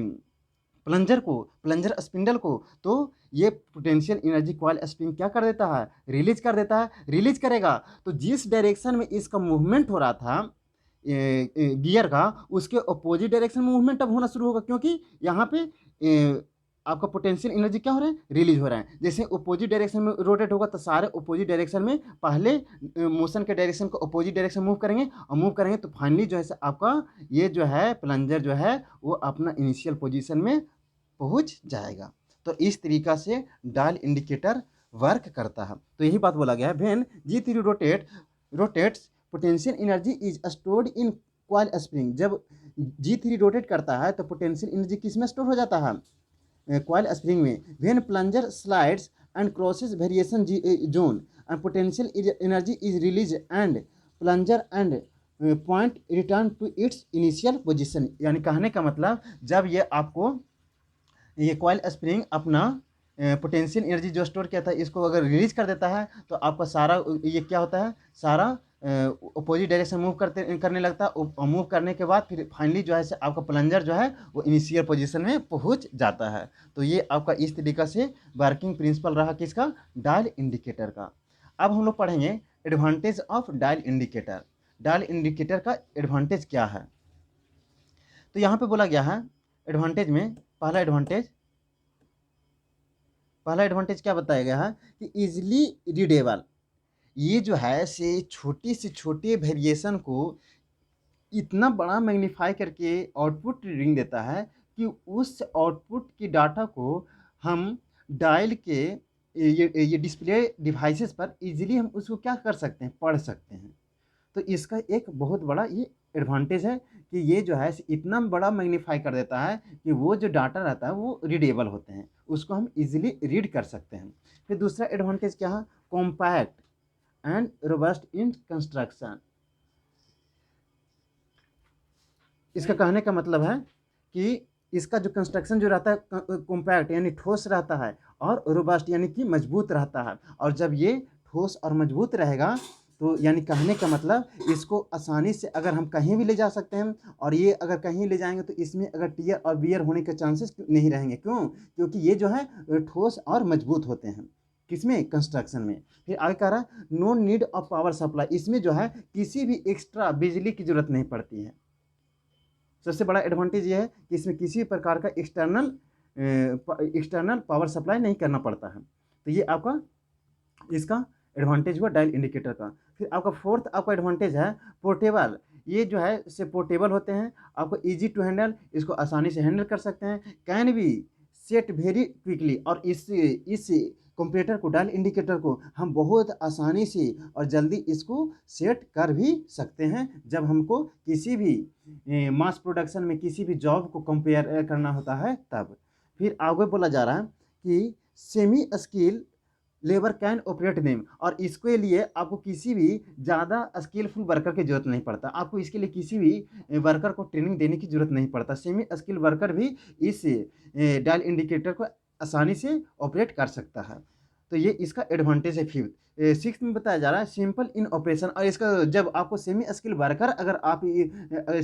प्लंजर स्पिंडल को, तो ये पोटेंशियल एनर्जी कॉइल स्प्रिंग क्या कर देता है, रिलीज कर देता है। रिलीज करेगा तो जिस डायरेक्शन में इसका मूवमेंट हो रहा था गियर का, उसके अपोजिट डायरेक्शन में मूवमेंट अब होना शुरू होगा, क्योंकि यहाँ पे आपका पोटेंशियल एनर्जी क्या हो रहा है, रिलीज हो रहा है। जैसे अपोजिट डायरेक्शन में रोटेट होगा तो सारे अपोजिट डायरेक्शन में पहले मोशन के डायरेक्शन को अपोजिट डायरेक्शन मूव करेंगे, और मूव करेंगे तो फाइनली जो है आपका ये जो है प्लंजर जो है वो अपना इनिशियल पोजीशन में पहुंच जाएगा। तो इस तरीका से डायल इंडिकेटर वर्क करता है। तो यही बात बोला गया है, when G3 rotates potential energy is stored in coil spring. जब G3 रोटेट करता है तो पोटेंशियल एनर्जी किस में स्टोर हो जाता है, कॉइल स्प्रिंग में। When plunger slides and crosses variation zone and potential energy is release and plunger and point return to its initial position. यानी कहने का मतलब, जब ये आपको ये कॉइल स्प्रिंग अपना पोटेंशियल एनर्जी जो स्टोर किया था इसको अगर रिलीज कर देता है तो आपका सारा ये क्या होता है, सारा अपोजिट डायरेक्शन मूव करने लगता है। और मूव करने के बाद फिर फाइनली जो है से आपका प्लंजर जो है वो इनिशियल पोजीशन में पहुंच जाता है। तो ये आपका इस तरीका से वर्किंग प्रिंसिपल रहा किसका, डायल इंडिकेटर का। अब हम लोग पढ़ेंगे advantage of dial indicator. Dial indicator का एडवांटेज क्या है। तो यहाँ पे बोला गया है एडवांटेज में, पहला एडवांटेज क्या बताया गया है कि इजीली रीडेबल। ये जो है से छोटे वेरिएशन को इतना बड़ा मैग्नीफाई करके आउटपुट रीडिंग देता है कि उस आउटपुट की डाटा को हम डायल के ये डिस्प्ले डिवाइसेस पर इजीली हम उसको क्या कर सकते हैं, पढ़ सकते हैं। तो इसका एक बहुत बड़ा ये एडवांटेज है कि ये जो है इतना बड़ा मैग्नीफाई कर देता है कि वो जो डाटा रहता है वो रीडेबल होते हैं, उसको हम इजीली रीड कर सकते हैं। फिर दूसरा एडवांटेज क्या है, compact and robust in construction. इसका कहने का मतलब है कि इसका जो कंस्ट्रक्शन जो रहता है कॉम्पैक्ट यानी ठोस रहता है, और रोबस्ट यानी कि मजबूत रहता है। और जब ये ठोस और मजबूत रहेगा तो यानी कहने का मतलब इसको आसानी से अगर हम कहीं भी ले जा सकते हैं, और ये अगर कहीं ले जाएंगे तो इसमें अगर टीयर और बियर होने के चांसेस नहीं रहेंगे। क्यों, क्योंकि ये जो है ठोस और मजबूत होते हैं, किसमें, कंस्ट्रक्शन में। फिर आगे कह रहा है no need of power supply. इसमें जो है किसी भी एक्स्ट्रा बिजली की जरूरत नहीं पड़ती है। सबसे बड़ा एडवांटेज ये है कि इसमें किसी प्रकार का एक्सटर्नल पावर सप्लाई नहीं करना पड़ता है। तो ये आपका इसका एडवांटेज हुआ डायल इंडिकेटर का। फिर आपका फोर्थ आपका एडवांटेज है पोर्टेबल। ये जो है से पोर्टेबल होते हैं, आपको इजी टू हैंडल, इसको आसानी से हैंडल कर सकते हैं। Can be set very quickly. और इस कंप्यूटर को, डायल इंडिकेटर को हम बहुत आसानी से और जल्दी इसको सेट कर भी सकते हैं जब हमको किसी भी मास प्रोडक्शन में किसी भी जॉब को कंपेयर करना होता है तब। फिर आगे बोला जा रहा है कि semi skill labour can operate them. और इसके लिए आपको किसी भी ज़्यादा स्किलफुल वर्कर की जरूरत नहीं पड़ता, आपको इसके लिए किसी भी वर्कर को ट्रेनिंग देने की जरूरत नहीं पड़ता। सेमी स्किल वर्कर भी इस डायल इंडिकेटर को आसानी से ऑपरेट कर सकता है। तो ये इसका एडवांटेज है। फिफ्थ सिक्स में बताया जा रहा है सिंपल इन ऑपरेशन। और इसका जब आपको सेमी स्किल वर्कर अगर आप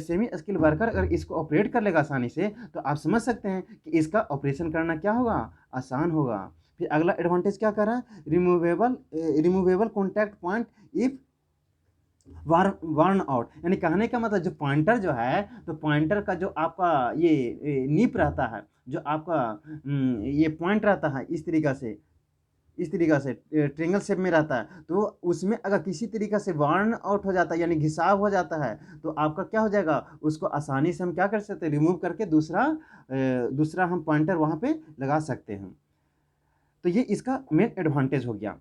सेमी स्किल वर्कर अगर इसको ऑपरेट कर लेगा आसानी से, तो आप समझ सकते हैं कि इसका ऑपरेशन करना क्या होगा, आसान होगा। फिर अगला एडवांटेज क्या कर रहा है, removable contact point if worn out. यानी कहने का मतलब जो पॉइंटर जो है, तो पॉइंटर का जो आपका ये नीप रहता है, जो आपका ये पॉइंट रहता है इस तरीका से ट्रेंगल शेप में रहता है, तो उसमें अगर किसी तरीका से वार्न आउट हो जाता है यानी घिसाव हो जाता है, तो आपका क्या हो जाएगा, उसको आसानी से हम क्या कर सकते हैं, रिमूव करके दूसरा हम पॉइंटर वहाँ पे लगा सकते हैं। तो ये इसका मेन एडवांटेज हो गया।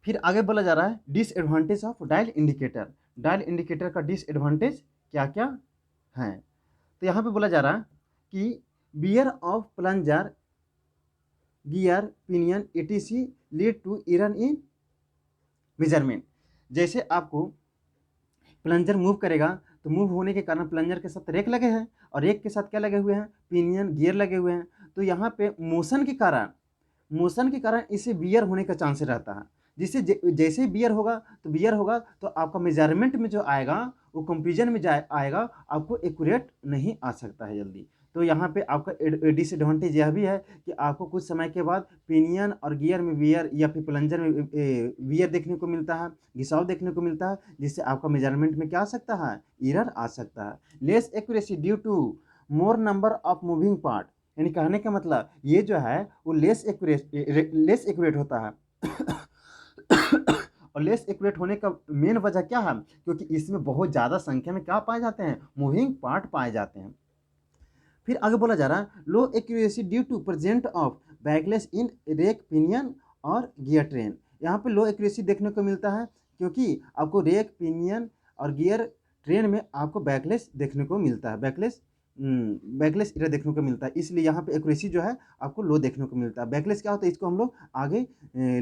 फिर आगे बोला जा रहा है disadvantage of dial indicator. Dial indicator का डिसएडवांटेज क्या क्या है। तो यहाँ पे बोला जा रहा है कि wear of plunger gear pinion etc lead to error in measurement. जैसे आपको प्लंजर मूव करेगा तो मूव होने के कारण प्लंजर के साथ रेक लगे हैं और रेक के साथ क्या लगे हुए हैं, पिनियन गियर लगे हुए हैं। तो यहाँ पे मोशन के कारण इसे वियर होने का चांस रहता है, जिससे जैसे ही वियर होगा तो आपका मेजरमेंट में जो आएगा वो कंपेरिजन में जाए आएगा, आपको एक्यूरेट नहीं आ सकता है जल्दी। तो यहाँ पे आपका डिसएडवांटेज यह भी है कि आपको कुछ समय के बाद पिनियन और गियर में वियर या फिर प्लंजर में वियर देखने को मिलता है, घिसाव देखने को मिलता है, जिससे आपका मेजरमेंट में क्या आ सकता है, एरर आ सकता है। Less accuracy due to more number of moving part, यानी कहने का मतलब ये जो है वो लेस एक्यूरेट होता है। और लेस एक्यूरेट होने का मेन वजह क्या है, क्योंकि इसमें बहुत ज़्यादा संख्या में क्या पाए जाते हैं, मूविंग पार्ट पाए जाते हैं। फिर आगे बोला जा रहा है low accuracy due to present of backlash in rack pinion और गियर ट्रेन। यहाँ पे लो एक्यूरेसी देखने को मिलता है क्योंकि आपको रेक पिनियन और गियर ट्रेन में आपको बैकलेस देखने को मिलता है, बैकलेस एरर देखने को मिलता है, इसलिए यहाँ पे एक्यूरेसी जो है आपको लो देखने को मिलता है। बैकलेस क्या होता है इसको हम लोग आगे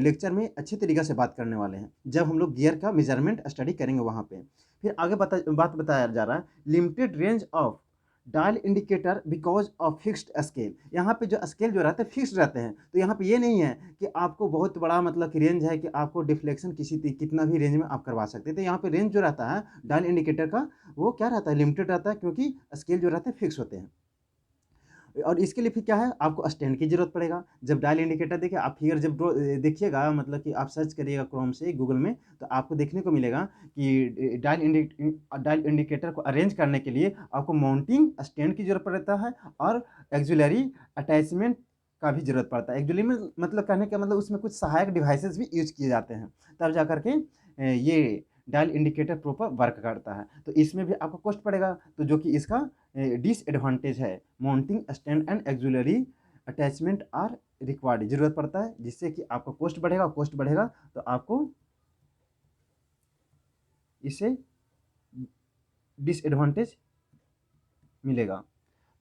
लेक्चर में अच्छे तरीके से बात करने वाले हैं, जब हम लोग गियर का मेजरमेंट स्टडी करेंगे वहाँ पे। फिर आगे बात बताया जा रहा है limited range of dial indicator because of fixed scale. यहाँ पे जो स्केल जो रहते हैं फिक्स्ड रहते हैं, तो यहाँ पे ये नहीं है कि आपको बहुत बड़ा मतलब कि रेंज है कि आपको डिफ्लेक्शन कितना भी रेंज में आप करवा सकते हैं। तो यहाँ पे रेंज जो रहता है डायल इंडिकेटर का वो क्या रहता है, लिमिटेड रहता है, क्योंकि स्केल जो रहते हैं फिक्स होते हैं। और इसके लिए फिर क्या है, आपको स्टैंड की जरूरत पड़ेगा। जब डायल इंडिकेटर देखिए आप फिगर जब देखिएगा, मतलब कि आप सर्च करिएगा क्रोम से गूगल में, तो आपको देखने को मिलेगा कि डायल इंडिकेटर को अरेंज करने के लिए आपको माउंटिंग स्टैंड की जरूरत पड़ता है और एक्जुलरी अटैचमेंट का भी जरूरत पड़ता है। एक्जुलरी में मतलब कहने का मतलब उसमें कुछ सहायक डिवाइसेस भी यूज किए जाते हैं, तब जा करके ये डायल इंडिकेटर प्रॉपर वर्क करता है। तो इसमें भी आपको कॉस्ट पड़ेगा, तो जो कि इसका डिसएडवांटेज है। Mounting stand and auxiliary attachment are required, जरूरत पड़ता है, जिससे कि आपका कॉस्ट बढ़ेगा तो आपको इससे डिसएडवांटेज मिलेगा।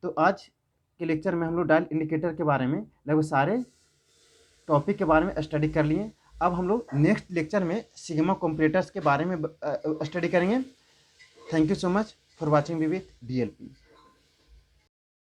तो आज के लेक्चर में हम लोग डायल इंडिकेटर के बारे में लगभग सारे टॉपिक के बारे में स्टडी कर लिए। अब हम लोग नेक्स्ट लेक्चर में सिग्मा कंपैरेटर्स के बारे में स्टडी करेंगे। Thank you so much for watching with DLP।